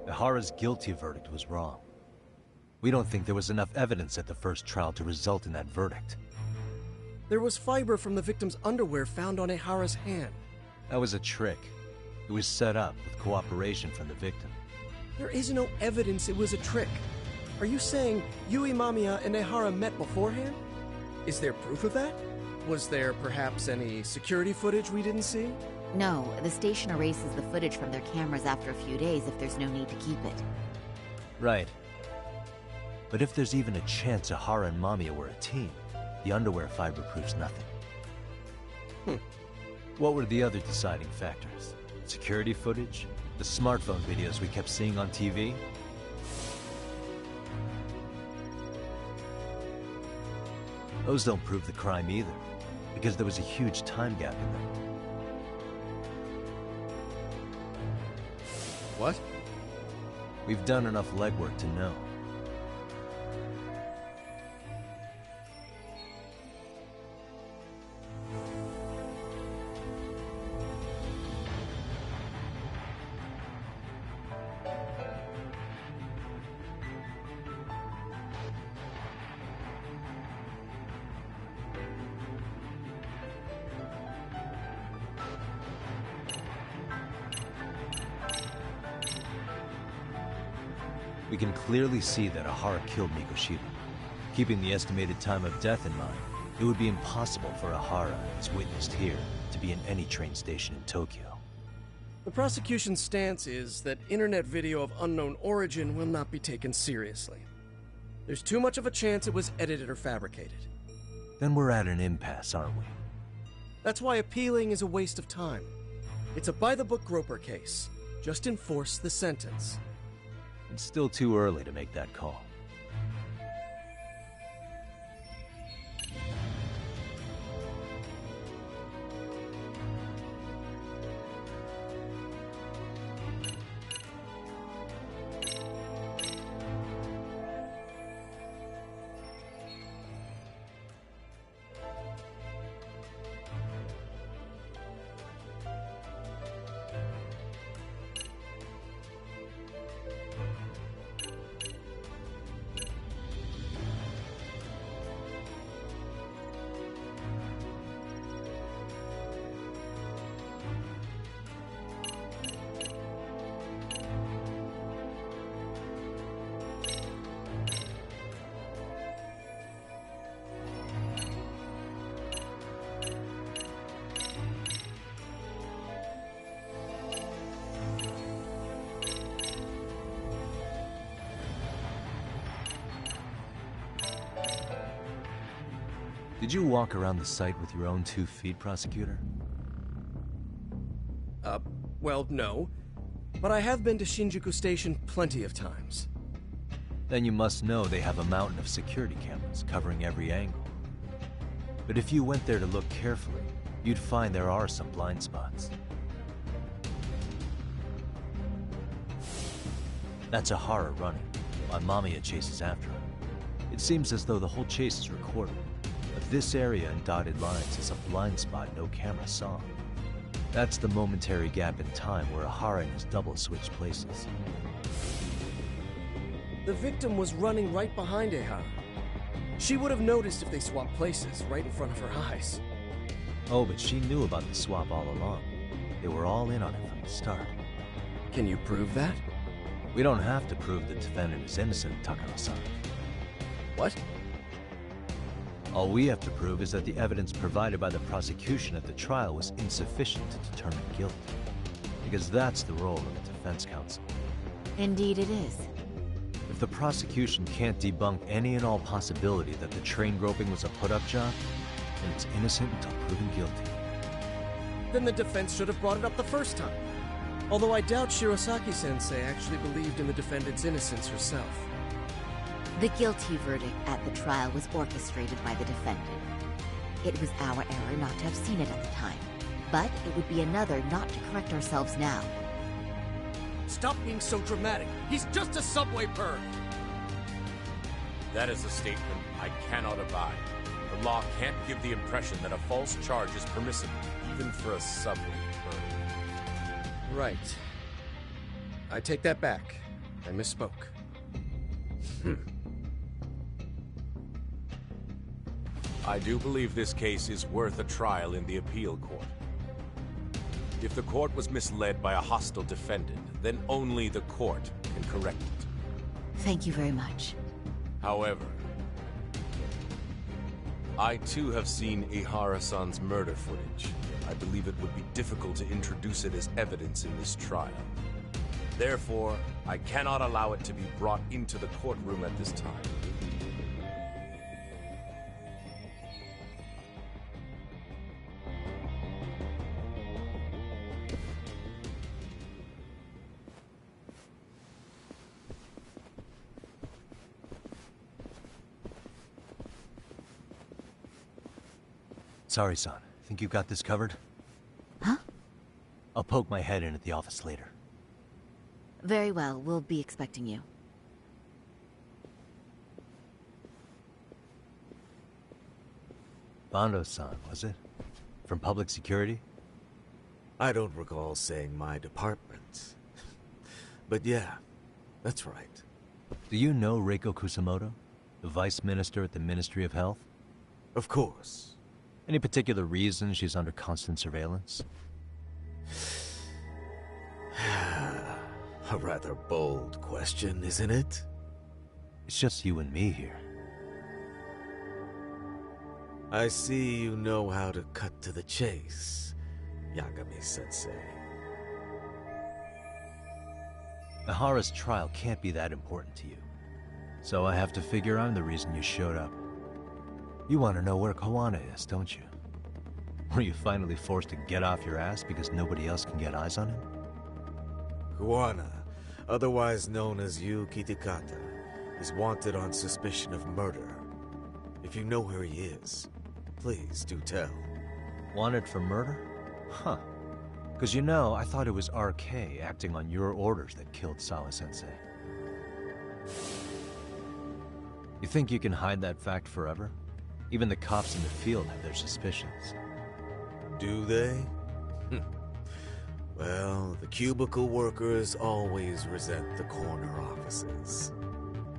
Ehara's guilty verdict was wrong. We don't think there was enough evidence at the first trial to result in that verdict. There was fiber from the victim's underwear found on Ehara's hand. That was a trick. It was set up with cooperation from the victim. There is no evidence it was a trick. Are you saying Yui Mamiya and Ehara met beforehand? Is there proof of that? Was there perhaps any security footage we didn't see? No, the station erases the footage from their cameras after a few days if there's no need to keep it. Right. But if there's even a chance Ehara and Mamiya were a team, the underwear fiber proves nothing. What were the other deciding factors? Security footage? The smartphone videos we kept seeing on TV? Those don't prove the crime either, because there was a huge time gap in them. What? We've done enough legwork to know. We can clearly see that Ehara killed Mikoshiba. Keeping the estimated time of death in mind, it would be impossible for Ehara, as witnessed here, to be in any train station in Tokyo. The prosecution's stance is that internet video of unknown origin will not be taken seriously. There's too much of a chance it was edited or fabricated. Then we're at an impasse, aren't we? That's why appealing is a waste of time. It's a by-the-book groper case. Just enforce the sentence. It's still too early to make that call. Did you walk around the site with your own 2 feet, Prosecutor? Well, no. But I have been to Shinjuku Station plenty of times. Then you must know they have a mountain of security cameras covering every angle. But if you went there to look carefully, you'd find there are some blind spots. That's Ahara running, while Mamiya chases after her. It seems as though the whole chase is recorded. But this area in dotted lines is a blind spot no camera saw. That's the momentary gap in time where Ahara and his double switched places. The victim was running right behind Ehara. She would have noticed if they swapped places right in front of her eyes. Oh, but she knew about the swap all along. They were all in on it from the start. Can you prove that? We don't have to prove the defendant is innocent, Takano-san. What? All we have to prove is that the evidence provided by the prosecution at the trial was insufficient to determine guilt. Because that's the role of the defense counsel. Indeed it is. If the prosecution can't debunk any and all possibility that the train groping was a put-up job, then it's innocent until proven guilty. Then the defense should have brought it up the first time. Although I doubt Shirosaki-sensei actually believed in the defendant's innocence herself. The guilty verdict at the trial was orchestrated by the defendant. It was our error not to have seen it at the time, but it would be another not to correct ourselves now. Stop being so dramatic. He's just a subway perv. That is a statement I cannot abide. The law can't give the impression that a false charge is permissible, even for a subway perv. Right. I take that back. I misspoke. I do believe this case is worth a trial in the appeal court. If the court was misled by a hostile defendant, then only the court can correct it. Thank you very much. However, I too have seen Ihara-san's murder footage. I believe it would be difficult to introduce it as evidence in this trial. Therefore, I cannot allow it to be brought into the courtroom at this time. Sorry, son. Think you got this covered? Huh? I'll poke my head in at the office later. Very well, we'll be expecting you. Bando-san, was it? From public security? I don't recall saying my department. But yeah, that's right. Do you know Reiko Kusamoto? The Vice Minister at the Ministry of Health? Of course. Any particular reason she's under constant surveillance? A rather bold question, isn't it? It's just you and me here. I see you know how to cut to the chase, Yagami-sensei. Ahara's trial can't be that important to you. So I have to figure I'm the reason you showed up. You want to know where Kawana is, don't you? Were you finally forced to get off your ass because nobody else can get eyes on him? Kawana, otherwise known as Yu Kitakata, is wanted on suspicion of murder. If you know where he is, please do tell. Wanted for murder? Huh. Because you know, I thought it was RK acting on your orders that killed Sawa-sensei. You think you can hide that fact forever? Even the cops in the field have their suspicions. Do they? Well, the cubicle workers always resent the corner offices.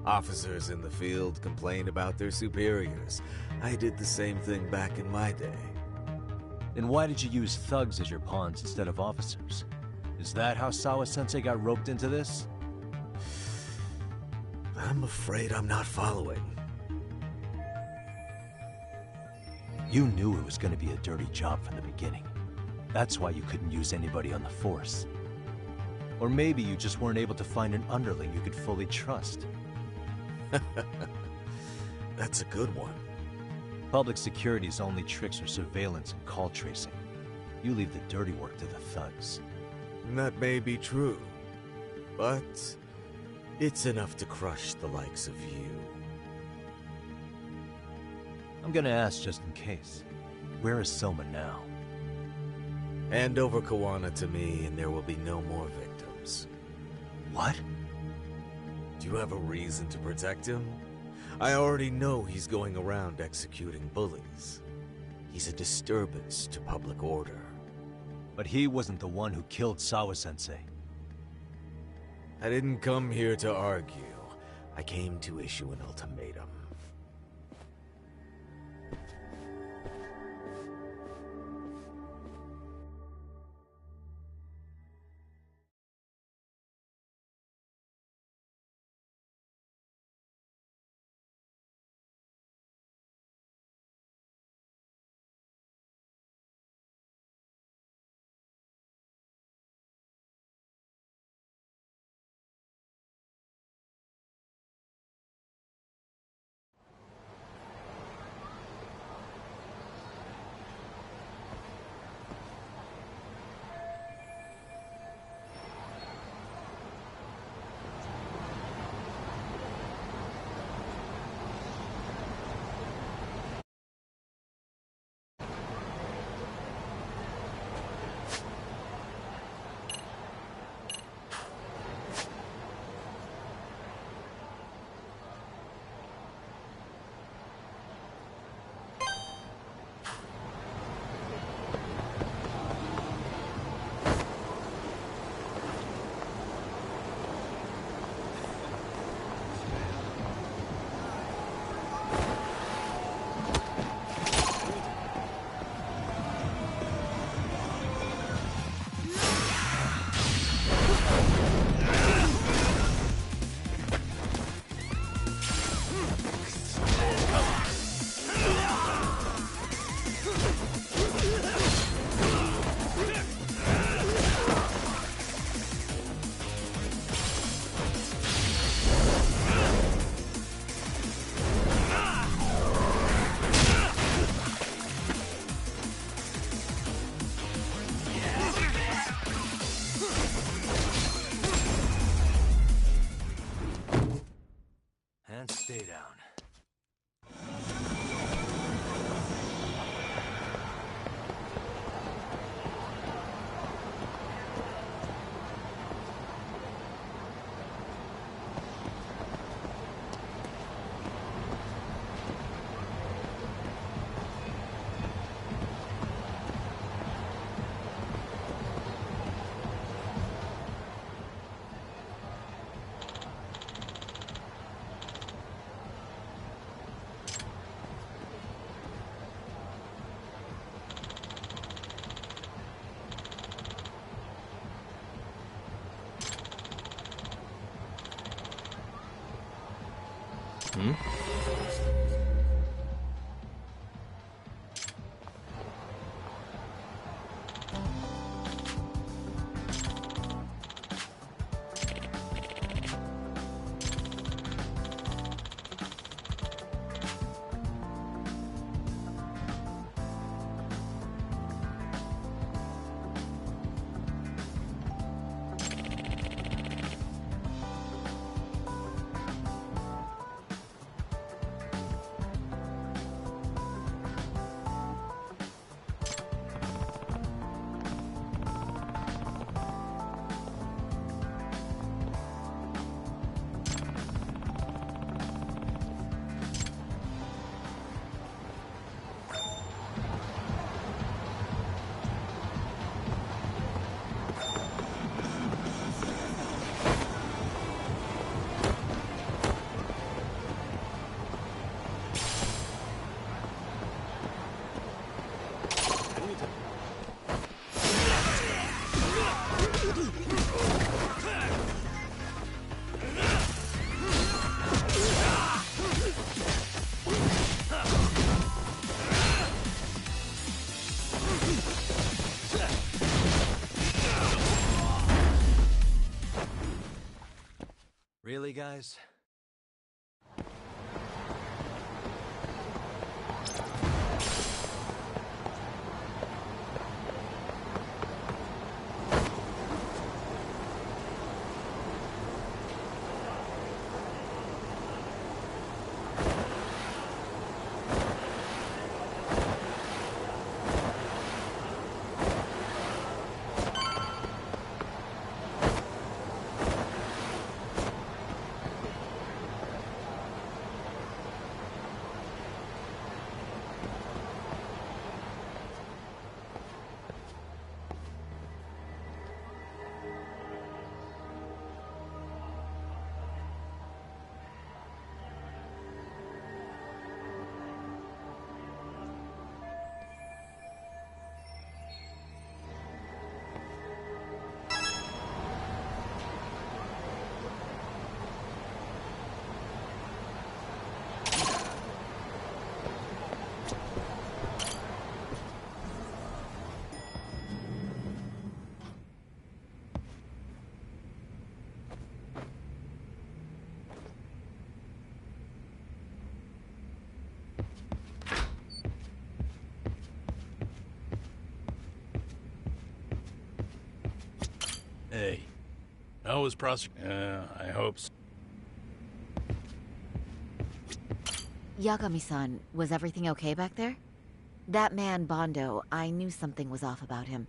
Officers in the field complain about their superiors. I did the same thing back in my day. Then why did you use thugs as your pawns instead of officers? Is that how Sawa-sensei got roped into this? I'm afraid I'm not following. You knew it was going to be a dirty job from the beginning. That's why you couldn't use anybody on the force. Or maybe you just weren't able to find an underling you could fully trust. That's a good one. Public security's only tricks are surveillance and call tracing. You leave the dirty work to the thugs. That may be true, but it's enough to crush the likes of you. I'm gonna ask just in case. Where is Soma now? Hand over Kawana to me and there will be no more victims. What? Do you have a reason to protect him? I already know he's going around executing bullies. He's a disturbance to public order. But he wasn't the one who killed Sawa-sensei. I didn't come here to argue. I came to issue an ultimatum. guys. Hey, how was I hope so. Yagami-san, was everything okay back there? That man, Bondo, I knew something was off about him.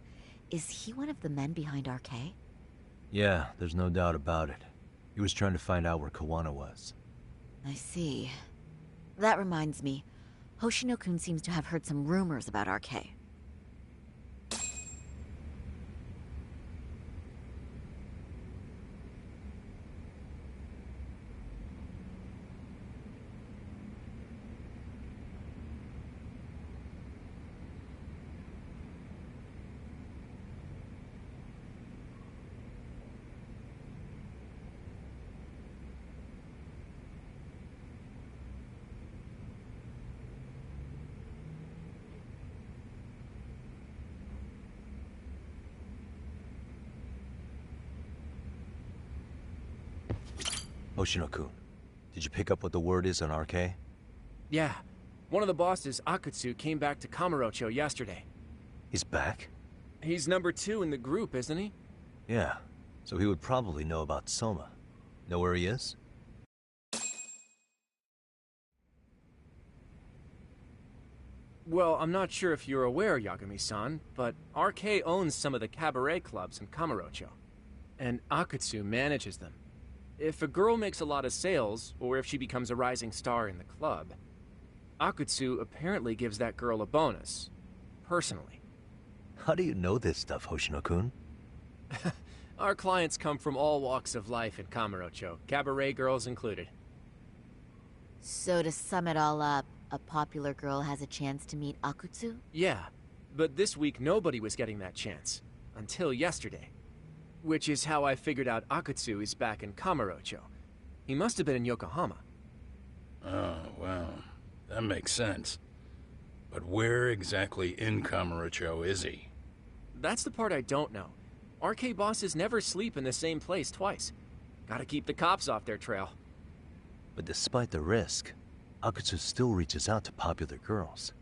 Is he one of the men behind RK? Yeah, there's no doubt about it. He was trying to find out where Kawana was. I see. That reminds me, Hoshino-kun seems to have heard some rumors about RK. Hoshino-kun, did you pick up what the word is on RK? Yeah. One of the bosses, Akutsu, came back to Kamurocho yesterday. He's back? He's number 2 in the group, isn't he? Yeah, so he would probably know about Soma. Know where he is? Well, I'm not sure if you're aware, Yagami-san, but RK owns some of the cabaret clubs in Kamurocho. And Akutsu manages them. If a girl makes a lot of sales, or if she becomes a rising star in the club, Akutsu apparently gives that girl a bonus. Personally. How do you know this stuff, Hoshino-kun? Our clients come from all walks of life in Kamurocho, cabaret girls included. So to sum it all up, a popular girl has a chance to meet Akutsu? Yeah, but this week nobody was getting that chance. Until yesterday. Which is how I figured out Akutsu is back in Kamurocho. He must have been in Yokohama. Oh, well, that makes sense. But where exactly in Kamurocho is he? That's the part I don't know. RK bosses never sleep in the same place twice. Gotta keep the cops off their trail. But despite the risk, Akutsu still reaches out to popular girls.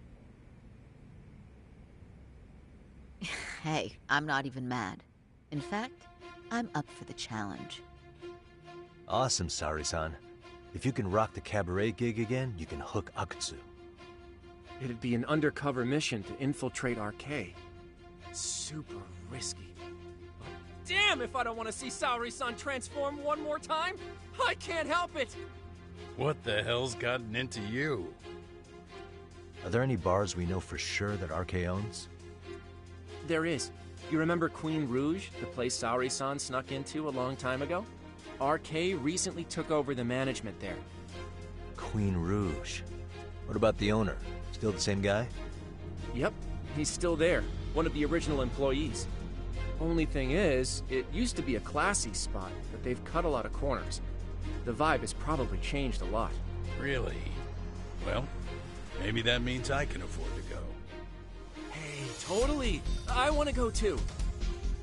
Hey, I'm not even mad. In fact, I'm up for the challenge. Awesome, Saori-san. If you can rock the cabaret gig again, you can hook Akutsu. It'd be an undercover mission to infiltrate RK. Super risky. But damn if I don't want to see Saori-san transform one more time! I can't help it! What the hell's gotten into you? Are there any bars we know for sure that RK owns? There is. You remember Queen Rouge, the place Saori-san snuck into a long time ago? RK recently took over the management there. Queen Rouge. What about the owner? Still the same guy? Yep, he's still there. One of the original employees. Only thing is, it used to be a classy spot, but they've cut a lot of corners. The vibe has probably changed a lot. Really? Well, maybe that means I can afford to go. Hey, totally! I want to go too!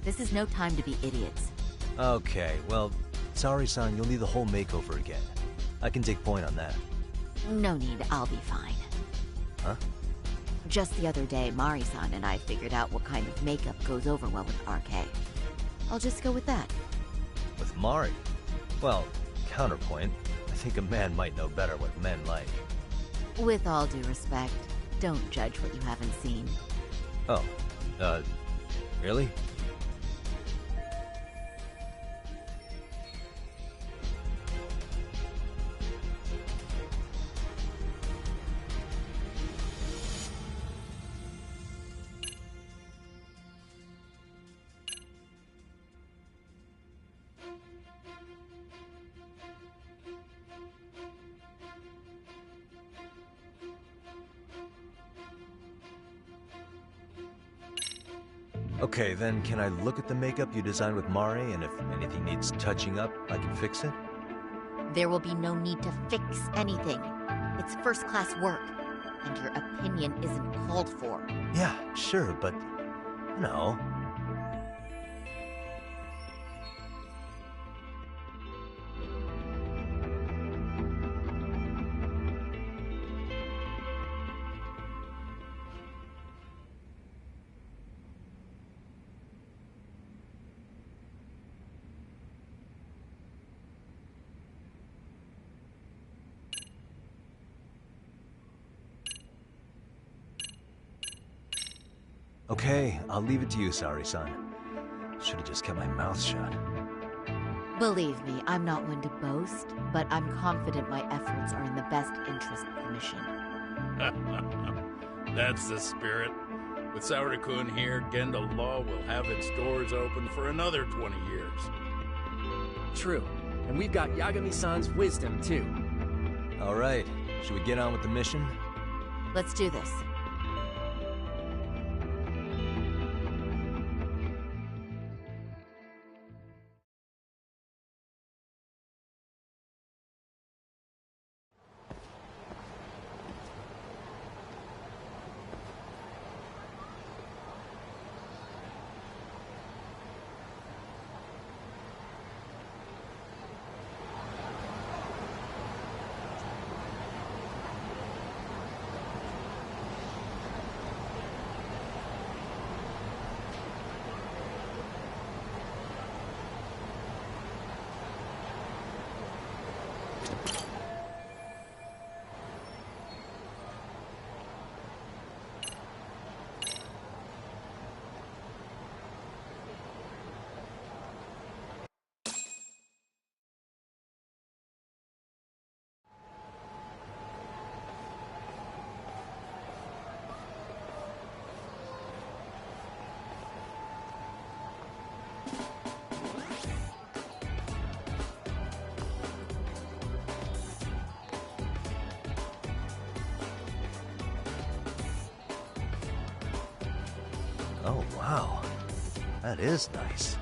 This is no time to be idiots. Okay, well, Sorry, son, you'll need the whole makeover again. I can take point on that. No need, I'll be fine. Huh? Just the other day, Mari-san and I figured out what kind of makeup goes over well with RK. I'll just go with that. With Mari? Well, counterpoint. I think a man might know better what men like. With all due respect, don't judge what you haven't seen. Oh, really? Okay, then can I look at the makeup you designed with Mari, and if anything needs touching up, I can fix it? There will be no need to fix anything. It's first-class work, and your opinion isn't called for. Yeah, sure, but... no. Okay, I'll leave it to you, Sari-san. Should have just kept my mouth shut. Believe me, I'm not one to boast, but I'm confident my efforts are in the best interest of the mission. That's the spirit. With Saura-kun here, Genda Law will have its doors open for another 20 years. True. And we've got Yagami-san's wisdom, too. All right. Should we get on with the mission? Let's do this. Oh, wow. That is nice.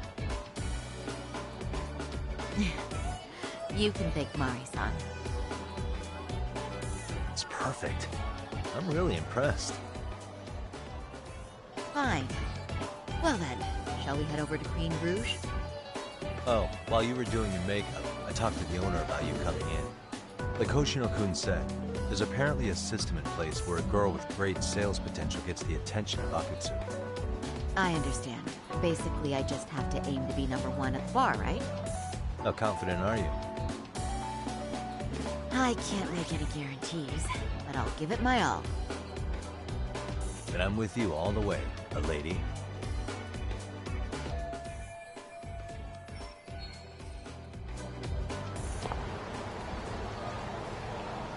You can thank Mari-san. It's perfect. I'm really impressed. Fine. Well then, shall we head over to Queen Rouge? Oh, while you were doing your makeup, I talked to the owner about you coming in. Like Hoshino-kun said, there's apparently a system in place where a girl with great sales potential gets the attention of Akutsu. I understand. Basically, I just have to aim to be #1 at the bar, right? How confident are you? I can't make any guarantees, but I'll give it my all. Then I'm with you all the way, a lady.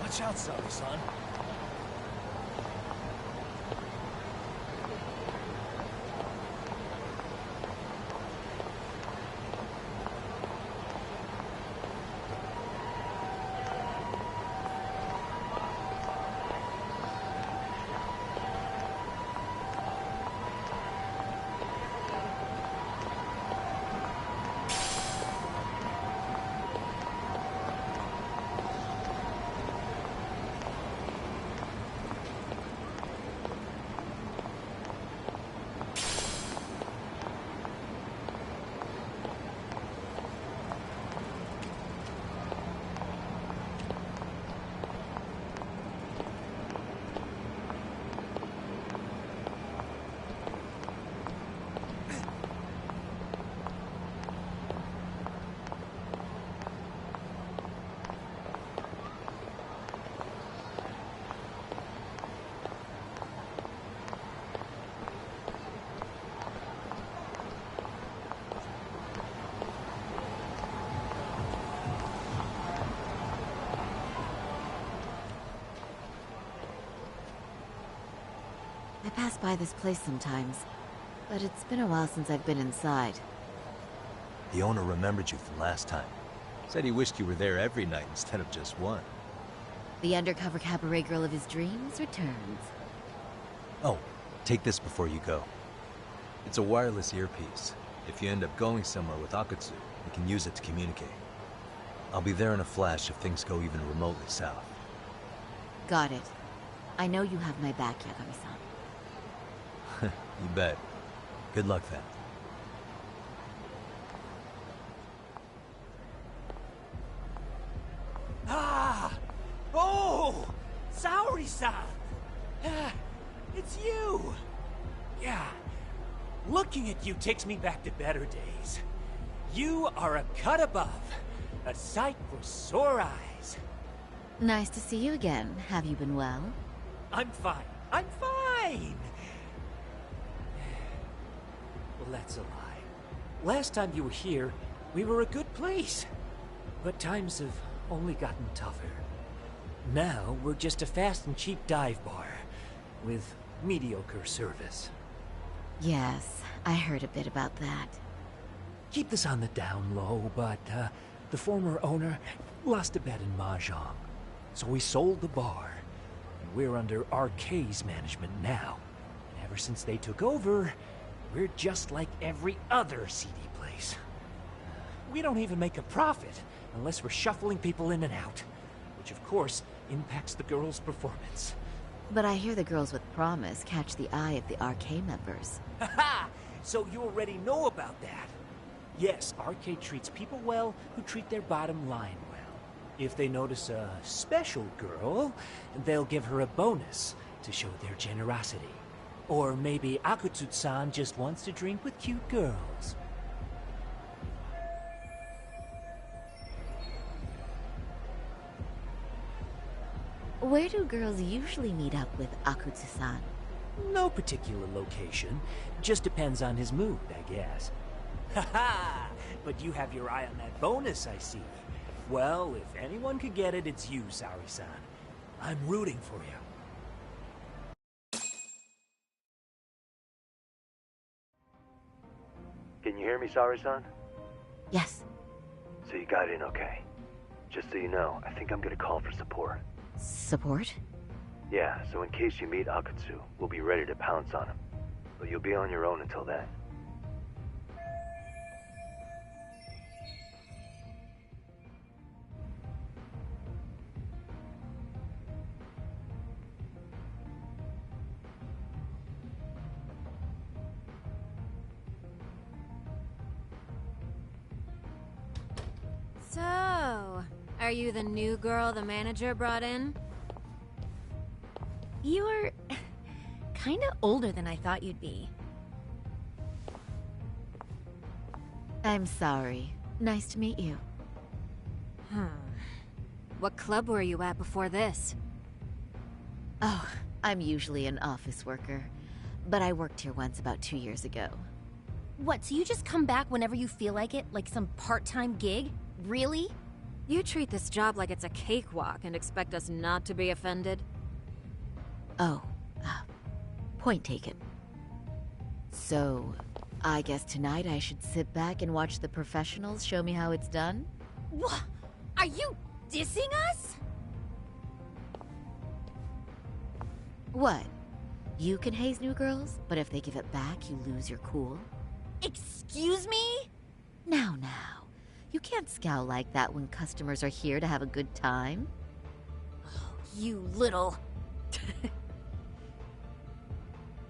Watch out, Saru-san. I pass by this place sometimes, but it's been a while since I've been inside. The owner remembered you from last time. Said he wished you were there every night instead of just one. The undercover cabaret girl of his dreams returns. Oh, take this before you go. It's a wireless earpiece. If you end up going somewhere with Akatsu, you can use it to communicate. I'll be there in a flash if things go even remotely south. Got it. I know you have my back, Yagami-san. You bet. Good luck then. Ah! Oh! Saori-san! It's you! Yeah. Looking at you takes me back to better days. You are a cut above. A sight for sore eyes. Nice to see you again. Have you been well? I'm fine. I'm fine! Well, that's a lie. Last time you were here, we were a good place. But times have only gotten tougher. Now, we're just a fast and cheap dive bar. With mediocre service. Yes, I heard a bit about that. Keep this on the down low, but the former owner lost a bet in Mahjong. So we sold the bar. And we're under RK's management now. And ever since they took over, we're just like every other seedy place. We don't even make a profit unless we're shuffling people in and out. Which of course impacts the girls' performance. But I hear the girls with promise catch the eye of the RK members. Haha! So you already know about that. Yes, RK treats people well who treat their bottom line well. If they notice a special girl, they'll give her a bonus to show their generosity. Or maybe Akutsu-san just wants to drink with cute girls. Where do girls usually meet up with Akutsu-san? No particular location. Just depends on his mood, I guess. Haha! But you have your eye on that bonus, I see. Well, if anyone could get it, it's you, Saori-san. I'm rooting for you. Can you hear me, Saori-san? Yes. So you got in okay. Just so you know, I think I'm gonna call for support. Support? Yeah, so in case you meet Akatsu, we'll be ready to pounce on him. But you'll be on your own until then. So, are you the new girl the manager brought in? You're kinda older than I thought you'd be. I'm sorry. Nice to meet you. What club were you at before this? Oh, I'm usually an office worker, but I worked here once about 2 years ago. What, so you just come back whenever you feel like it, like some part-time gig? Really? You treat this job like it's a cakewalk and expect us not to be offended? Oh, point taken. So, I guess tonight I should sit back and watch the professionals show me how it's done? What? Are you dissing us? What? You can haze new girls, but if they give it back, you lose your cool? Excuse me? Now. You can't scowl like that when customers are here to have a good time. You little...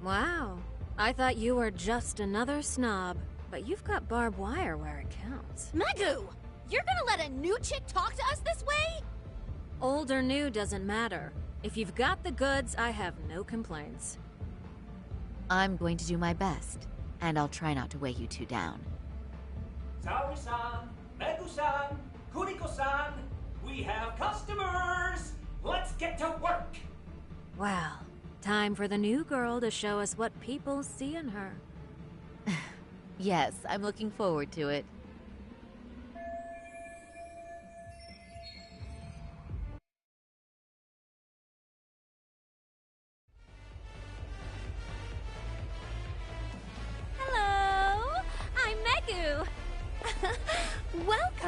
Wow. I thought you were just another snob, but you've got barbed wire where it counts. Magoo! You're gonna let a new chick talk to us this way? Old or new doesn't matter. If you've got the goods, I have no complaints. I'm going to do my best, and I'll try not to weigh you two down. Saori-san, Megu-san, Kuriko-san, we have customers! Let's get to work! Well, time for the new girl to show us what people see in her. Yes, I'm looking forward to it.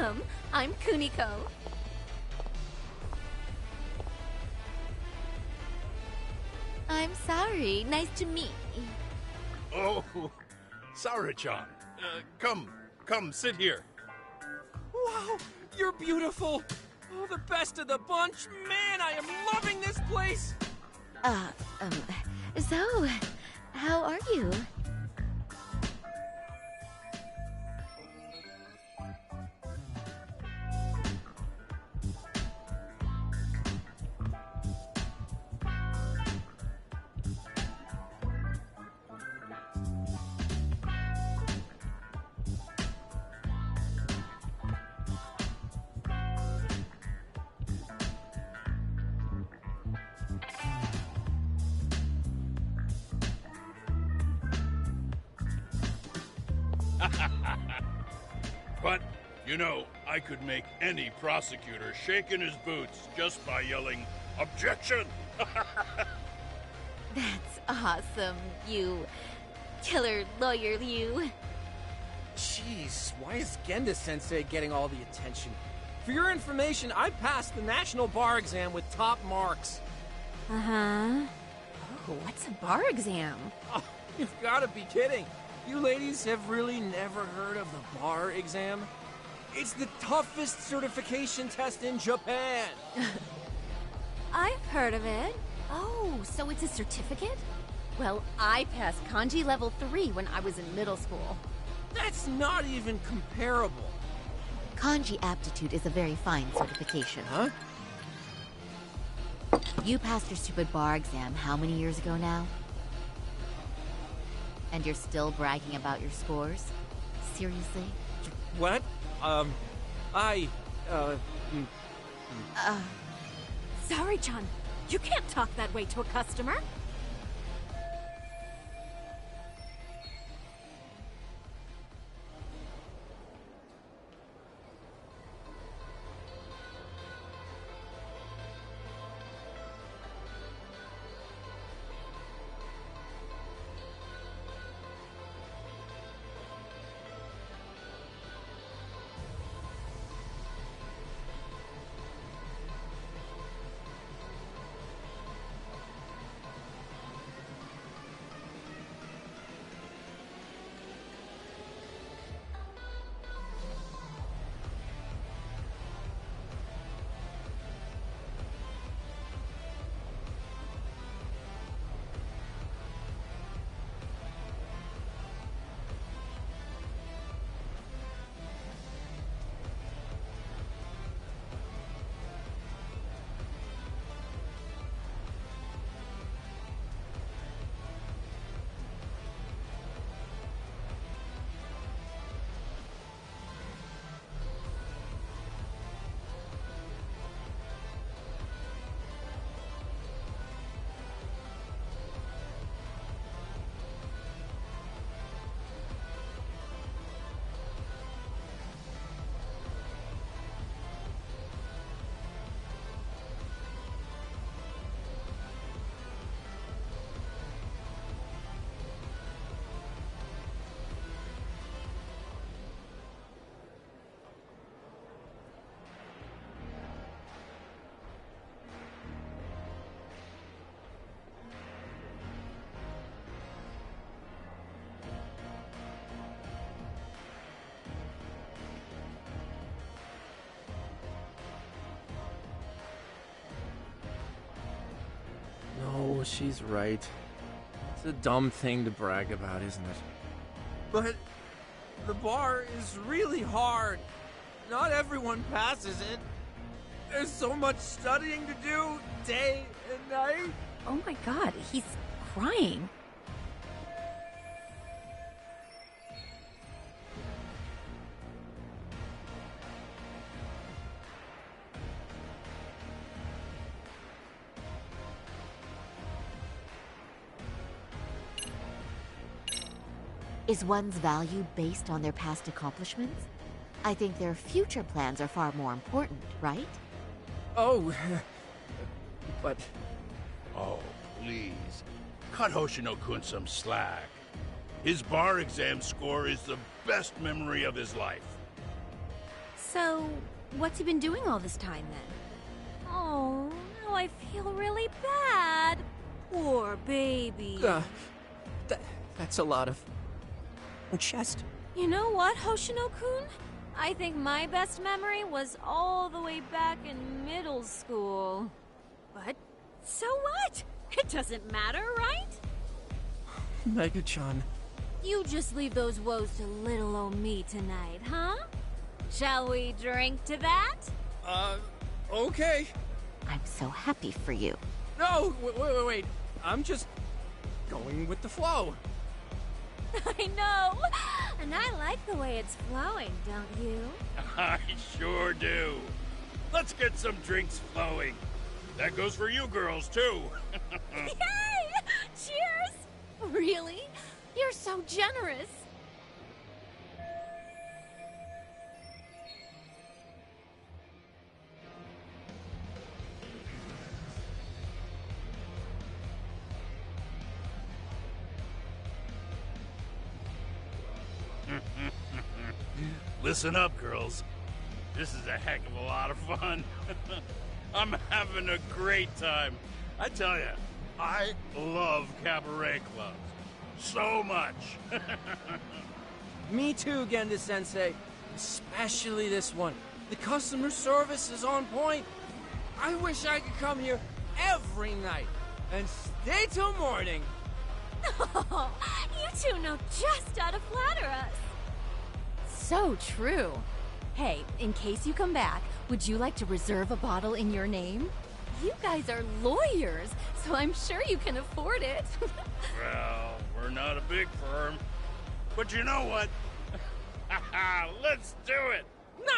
Welcome. I'm Kuniko. I'm sorry. Nice to meet you. Oh, Sarah-chan. Come, sit here. Wow, you're beautiful. Oh, the best of the bunch. Man, I am loving this place. So, how are you? But, you know, I could make any prosecutor shake in his boots just by yelling, "Objection!" That's awesome, you killer lawyer, you. Jeez, why is Genda-sensei getting all the attention? For your information, I passed the national bar exam with top marks. Uh-huh. Oh, what's a bar exam? Oh, you've got to be kidding. You ladies have really never heard of the bar exam? It's the toughest certification test in Japan. I've heard of it. Oh, so it's a certificate? Well, I passed kanji level 3 when I was in middle school. That's not even comparable. Kanji aptitude is a very fine certification. Huh? You passed your stupid bar exam how many years ago now? And you're still bragging about your scores? Seriously? What? Sorry, John. You can't talk that way to a customer. No, she's right. It's a dumb thing to brag about, isn't it? But the bar is really hard. Not everyone passes it. There's so much studying to do, day and night. Oh my god, he's crying. Is one's value based on their past accomplishments? I think their future plans are far more important, right? Oh, but... Oh, please. Cut Hoshino-kun some slack. His bar exam score is the best memory of his life. So, what's he been doing all this time then? Oh, now I feel really bad. Poor baby. That's a lot of chest. You know what, Hoshino-kun? I think my best memory was all the way back in middle school. But so what? It doesn't matter, right? Mega-chan. You just leave those woes to little old me tonight, huh? Shall we drink to that? Okay. I'm so happy for you. No, wait. I'm just going with the flow. I know. And I like the way it's flowing, don't you? I sure do. Let's get some drinks flowing. That goes for you girls, too. Yay! Cheers! Really? You're so generous. Listen up, girls. This is a heck of a lot of fun. I'm having a great time. I tell you, I love cabaret clubs. So much. Me too, Genda-sensei. Especially this one. The customer service is on point. I wish I could come here every night and stay till morning. Oh, you two know just how to flatter us. So true. Hey, in case you come back, would you like to reserve a bottle in your name? You guys are lawyers, so I'm sure you can afford it. Well, we're not a big firm. But you know what? Let's do it!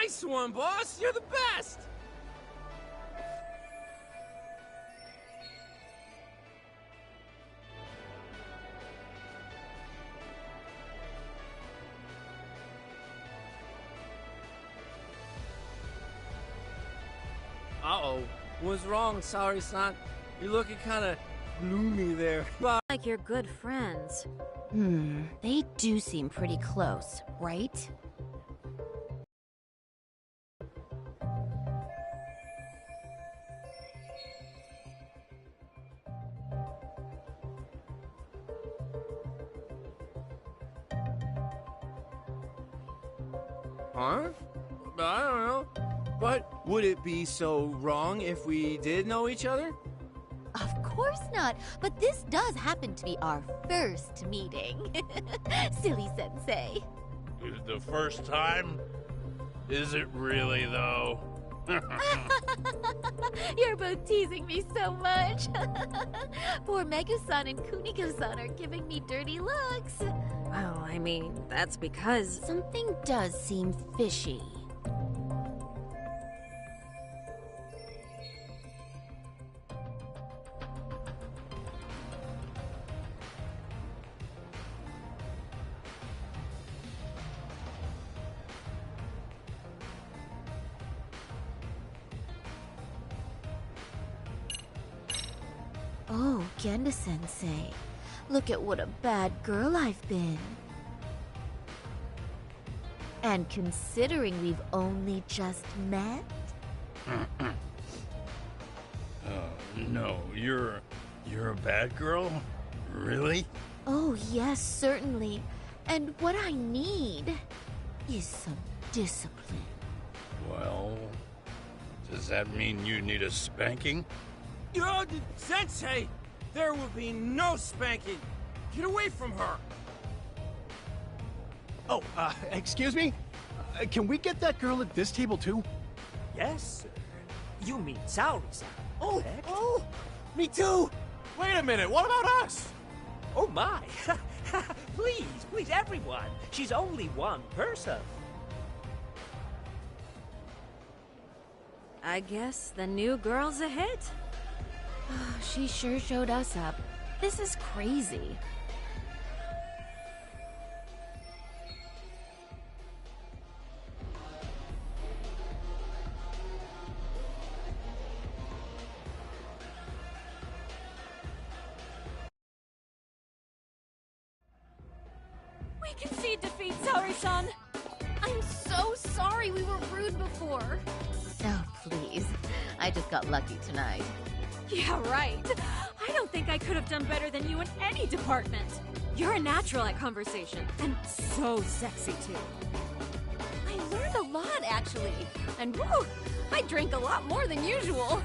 Nice one, boss! You're the best! Uh-oh. What's wrong, Saori-san? You're looking kinda gloomy there. Like you're good friends. They do seem pretty close, right? Huh? I don't know. But would it be so wrong if we did know each other? Of course not, but this does happen to be our first meeting. Silly sensei. The first time? Is it really, though? You're both teasing me so much. Poor Megusan and Kuniko-san are giving me dirty looks. Well, I mean, that's because... Something does seem fishy. Oh, Genda-sensei. Look at what a bad girl I've been. And considering we've only just met? No, you're a bad girl? Really? Oh, yes, certainly. And what I need is some discipline. Well, does that mean you need a spanking? Sensei! There will be no spanking! Get away from her! Oh, excuse me? Can we get that girl at this table too? Yes, sir. You mean Saori-san, correct? Oh! Me too! Wait a minute, what about us? Oh my! Please, everyone! She's only one person. I guess the new girl's a hit. She sure showed us up. This is crazy. We concede defeat, Saori-san. I'm so sorry we were rude before. Oh, please. I just got lucky tonight. Yeah, right. I don't think I could have done better than you in any department. You're a natural at conversation, and so sexy, too. I learned a lot, actually. And woo, I drank a lot more than usual.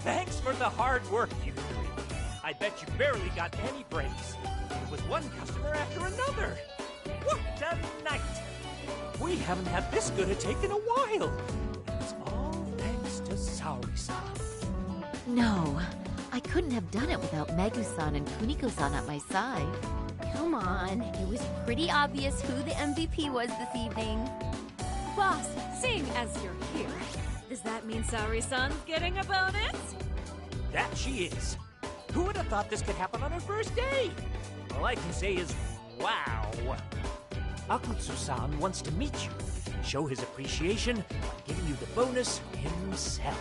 Thanks for the hard work, you three. I bet you barely got any breaks. It was one customer after another. What a night! We haven't had this good a take in a while. And it's all thanks to Saori-san. No, I couldn't have done it without Megu-san and Kuniko-san at my side. Come on, it was pretty obvious who the MVP was this evening. Boss, seeing as you're here, does that mean Saori-san's getting a bonus? That she is. Who would have thought this could happen on her first day? All I can say is, wow. Akutsu-san wants to meet you and show his appreciation by giving you the bonus himself.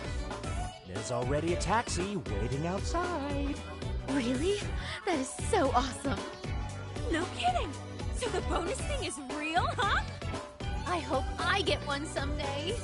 There's already a taxi waiting outside. Really? That is so awesome. No kidding. So the bonus thing is real, huh? I hope I get one someday.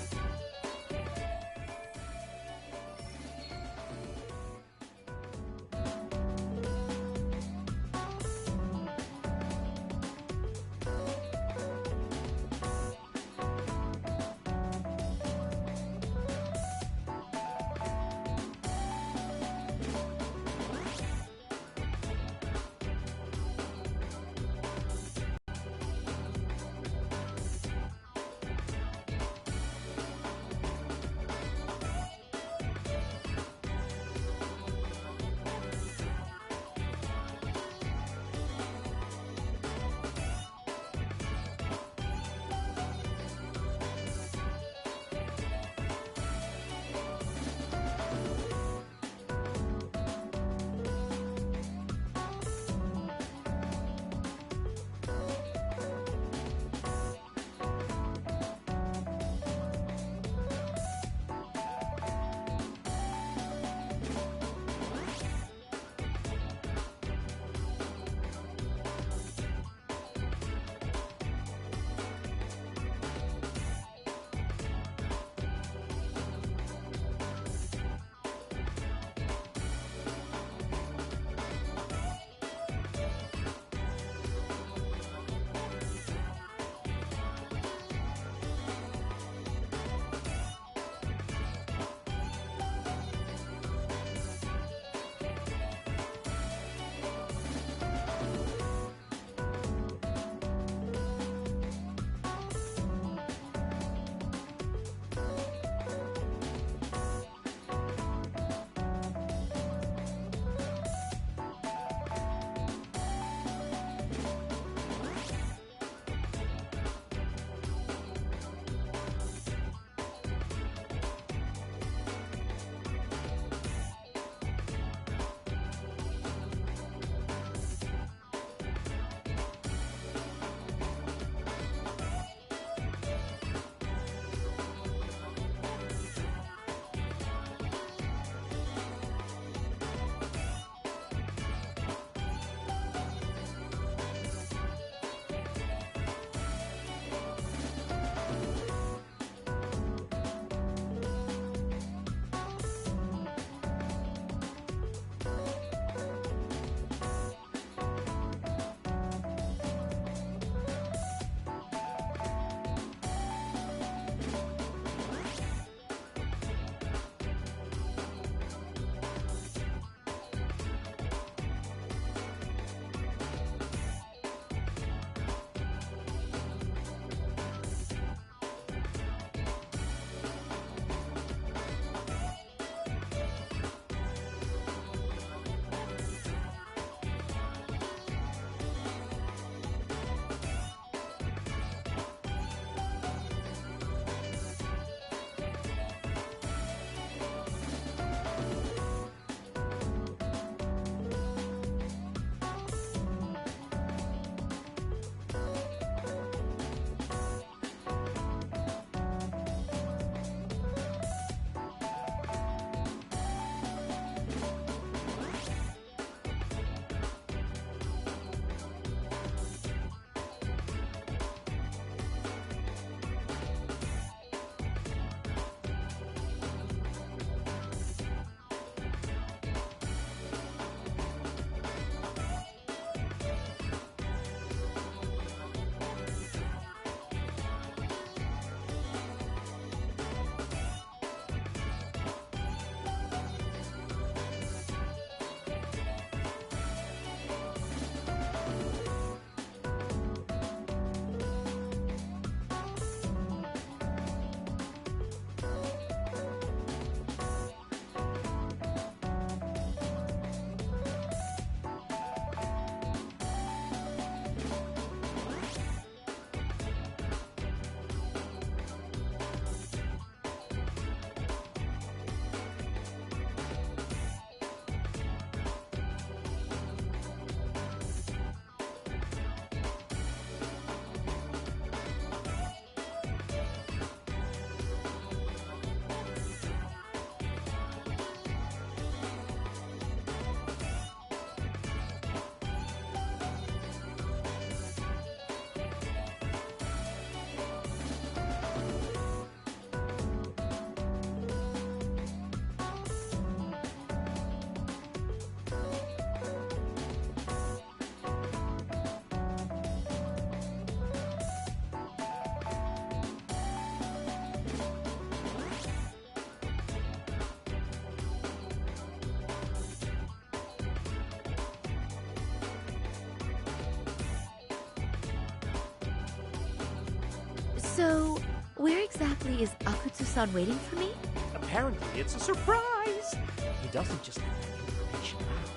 So, where exactly is Akutsu-san waiting for me? Apparently, it's a surprise. He doesn't just leave information out.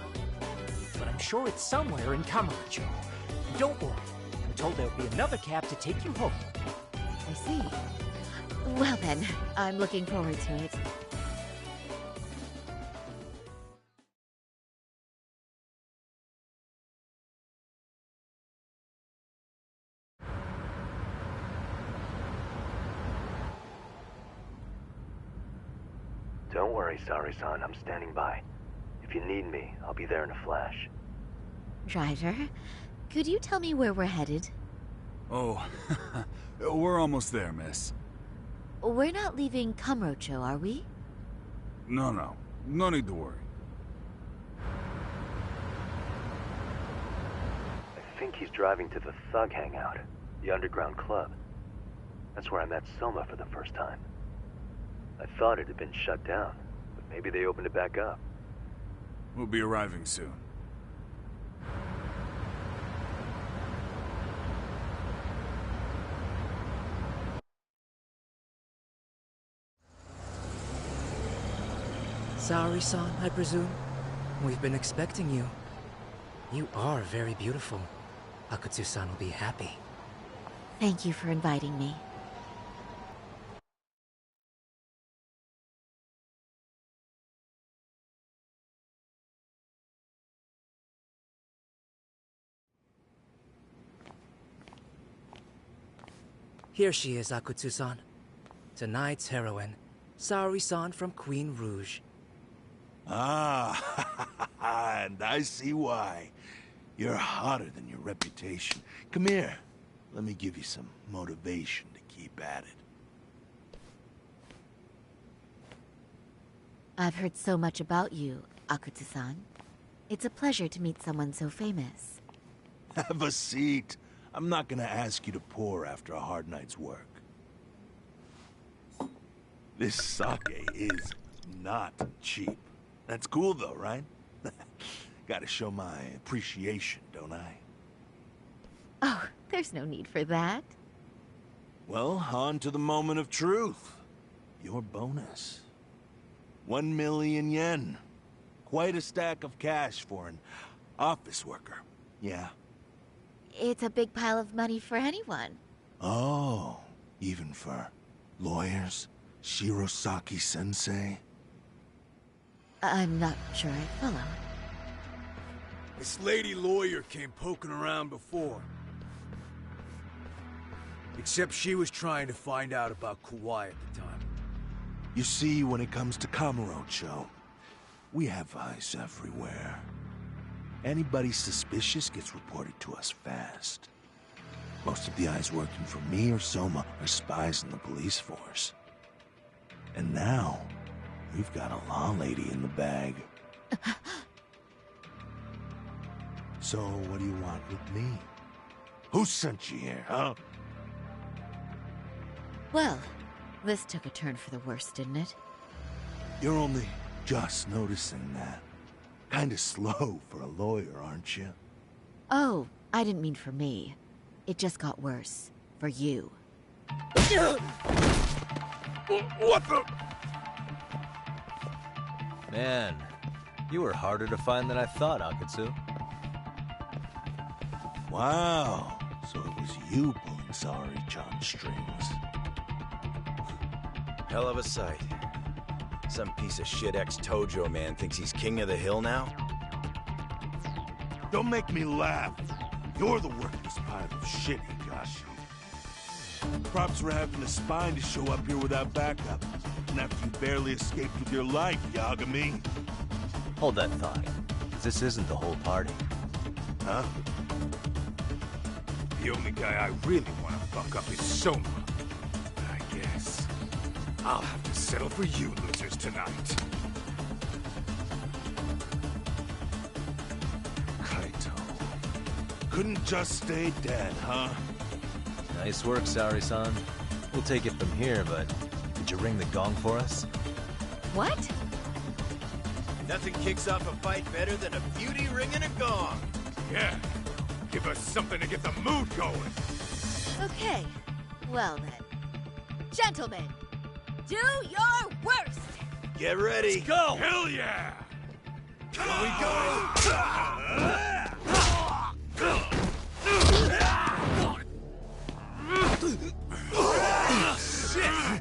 But I'm sure it's somewhere in Kamurocho. Don't worry. I'm told there'll be another cab to take you home. I see. Well then, I'm looking forward to it. Don't worry, Sari-san. I'm standing by. If you need me, I'll be there in a flash. Driver, could you tell me where we're headed? Oh, we're almost there, miss. We're not leaving Kamurocho, are we? No. No need to worry. I think he's driving to the Tdogg hangout, the underground club. That's where I met Soma for the first time. I thought it had been shut down, but maybe they opened it back up. We'll be arriving soon. Sari-san, I presume? We've been expecting you. You are very beautiful. Akutsu-san will be happy. Thank you for inviting me. Here she is, Akutsu-san. Tonight's heroine, Sari-san from Queen Rouge. Ah, and I see why. You're hotter than your reputation. Come here. Let me give you some motivation to keep at it. I've heard so much about you, Akutsu-san. It's a pleasure to meet someone so famous. Have a seat. I'm not gonna ask you to pour after a hard night's work. This sake is not cheap. That's cool though, right? Gotta show my appreciation, don't I? Oh, there's no need for that. Well, on to the moment of truth. Your bonus. 1 million yen. Quite a stack of cash for an office worker. Yeah. It's a big pile of money for anyone. Oh, even for lawyers? Shirosaki-sensei? I'm not sure I follow. This lady lawyer came poking around before. Except she was trying to find out about Kauai at the time. You see, when it comes to Kamurocho, we have eyes everywhere. Anybody suspicious gets reported to us fast. Most of the eyes working for me or Soma are spies in the police force. And now, we've got a law lady in the bag. So, what do you want with me? Who sent you here, huh? Well, this took a turn for the worse, didn't it? You're only just noticing that. Kinda slow for a lawyer, aren't you? Oh, I didn't mean for me. It just got worse. For you. What the? Man, you were harder to find than I thought, Akutsu. Wow, so it was you pulling Sari-chan's strings. Hell of a sight. Some piece of shit ex-Tojo man thinks he's king of the hill now? Don't make me laugh. You're the worthless pile of shit, Higashi. Props for having the spine to show up here without backup. And after you barely escaped with your life, Yagami. Hold that thought. This isn't the whole party. Huh? The only guy I really want to fuck up is Soma. I guess I'll have to settle for you losers tonight. Kaito. Couldn't just stay dead, huh? Nice work, Sari-san. We'll take it from here, but did you ring the gong for us? What? Nothing kicks off a fight better than a beauty ringing a gong. Yeah. Give us something to get the mood going. Okay. Well then. Gentlemen, do your worst! Get ready. Let's go! Hell yeah! Here we go! Shit!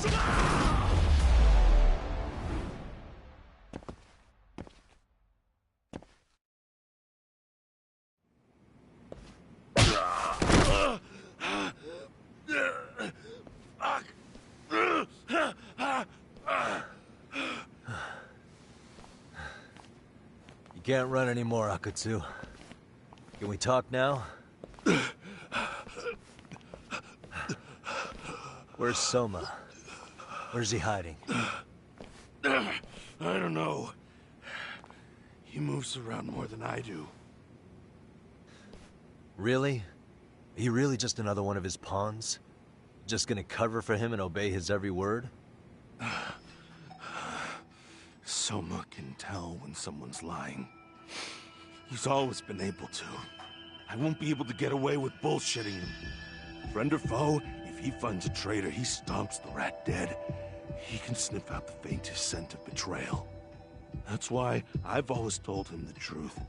You can't run anymore, Akatsu. Can we talk now? Where's Soma? Where's he hiding? I don't know. He moves around more than I do. Really? Are you really just another one of his pawns? Just gonna cover for him and obey his every word? Soma can tell when someone's lying. He's always been able to. I won't be able to get away with bullshitting him. Friend or foe, if he finds a traitor, he stomps the rat dead. He can sniff out the faintest scent of betrayal. That's why I've always told him the truth.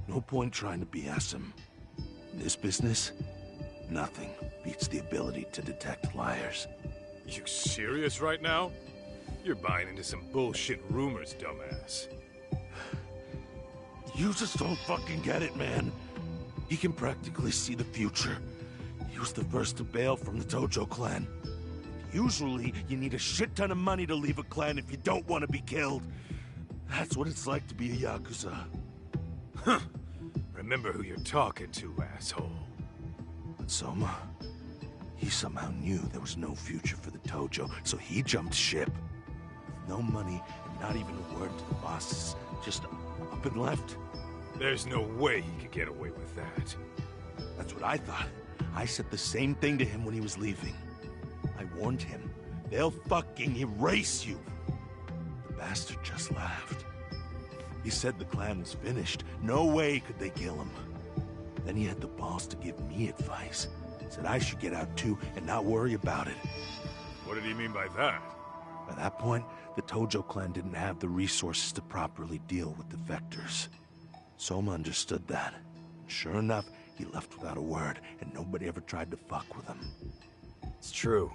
No point trying to BS him. In this business, nothing beats the ability to detect liars. You serious right now? You're buying into some bullshit rumors, dumbass. You just don't fucking get it, man. He can practically see the future. He was the first to bail from the Tojo clan. Usually, you need a shit ton of money to leave a clan if you don't want to be killed. That's what it's like to be a Yakuza. Huh. Remember who you're talking to, asshole. But Soma, he somehow knew there was no future for the Tojo, so he jumped ship. With no money and not even a word to the bosses, just up and left. There's no way he could get away with that. That's what I thought. I said the same thing to him when he was leaving. I warned him, they'll fucking erase you. The bastard just laughed. He said the clan was finished. No way could they kill him. Then he had the balls to give me advice. Said I should get out too and not worry about it. What did he mean by that? By that point, the Tojo clan didn't have the resources to properly deal with defectors. Soma understood that. Sure enough, he left without a word, and nobody ever tried to fuck with him. It's true.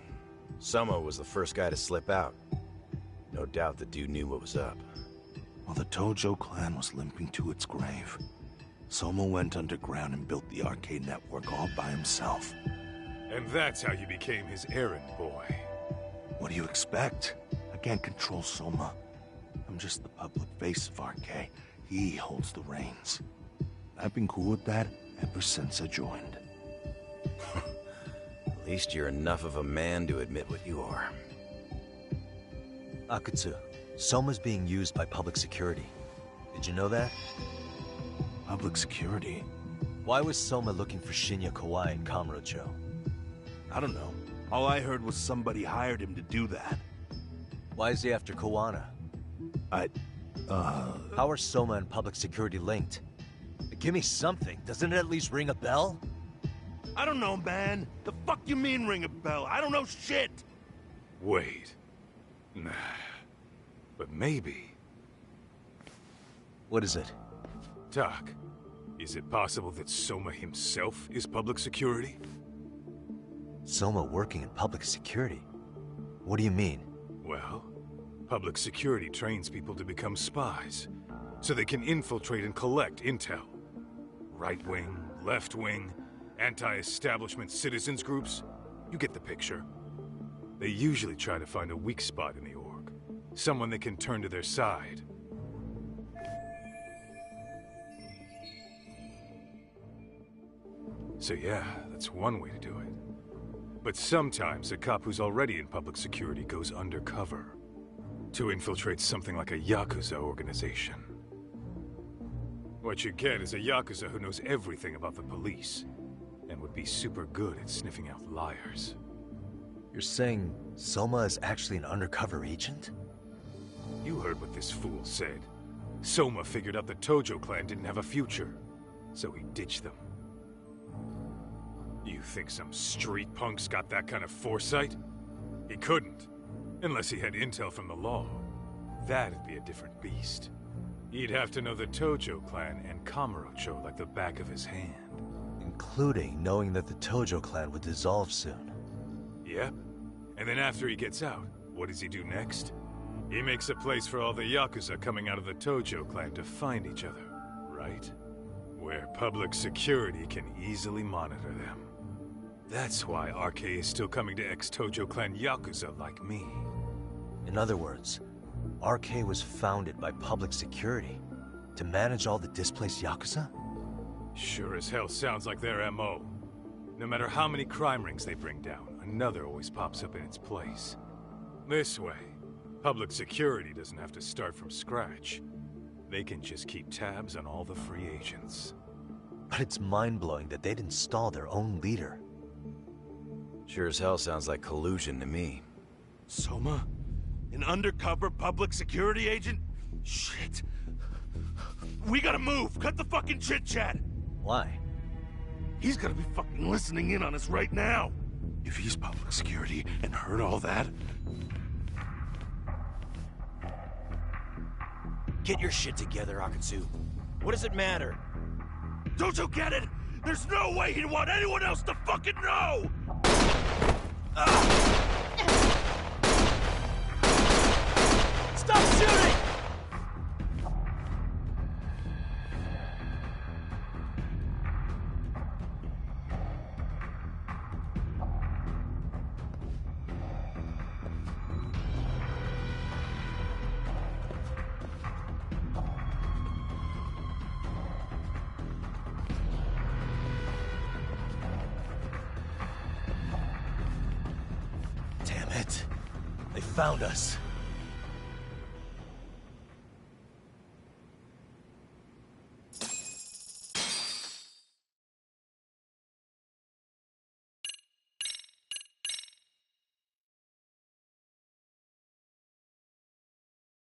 Soma was the first guy to slip out. No doubt the dude knew what was up. While the Tojo clan was limping to its grave, Soma went underground and built the arcade network all by himself. And that's how you became his errand boy. What do you expect? I can't control Soma. I'm just the public face of RK. He holds the reins. I've been cool with that ever since I joined. At least you're enough of a man to admit what you are. Akatsu, Soma's being used by public security. Did you know that? Public security? Why was Soma looking for Shinya Kawai and Kamurocho? I don't know. All I heard was somebody hired him to do that. Why is he after Kawana? How are Soma and public security linked? Give me something. Doesn't it at least ring a bell? I don't know, man. The fuck you mean ring a bell? I don't know shit! Wait. Nah. But maybe. What is it? Tdogg, is it possible that Soma himself is public security? Soma working in public security? What do you mean? Well, public security trains people to become spies, so they can infiltrate and collect intel. Right wing, left wing, anti-establishment citizens groups. You get the picture. They usually try to find a weak spot in the org. Someone they can turn to their side. So yeah, that's one way to do it. But sometimes a cop who's already in public security goes undercover to infiltrate something like a Yakuza organization. What you get is a Yakuza who knows everything about the police and would be super good at sniffing out liars. You're saying Soma is actually an undercover agent? You heard what this fool said. Soma figured out the Tojo clan didn't have a future, so he ditched them. You think some street punk's got that kind of foresight? He couldn't, unless he had intel from the law. That'd be a different beast. He'd have to know the Tojo clan and Kamurocho like the back of his hand. Including knowing that the Tojo clan would dissolve soon. Yep. And then after he gets out, what does he do next? He makes a place for all the Yakuza coming out of the Tojo clan to find each other, right? Where public security can easily monitor them. That's why RK is still coming to ex-Tojo clan Yakuza like me. In other words, RK was founded by public security to manage all the displaced Yakuza? Sure as hell sounds like their MO. No matter how many crime rings they bring down, another always pops up in its place. This way, public security doesn't have to start from scratch. They can just keep tabs on all the free agents. But it's mind-blowing that they'd install their own leader. Sure as hell sounds like collusion to me. Soma? An undercover public security agent? Shit. We gotta move! Cut the fucking chit-chat! Why? He's gotta be fucking listening in on us right now! If he's public security and heard all that... Get your shit together, Akatsu. What does it matter? Don't you get it? There's no way he'd want anyone else to fucking know! Stop shooting! Damn it. They found us.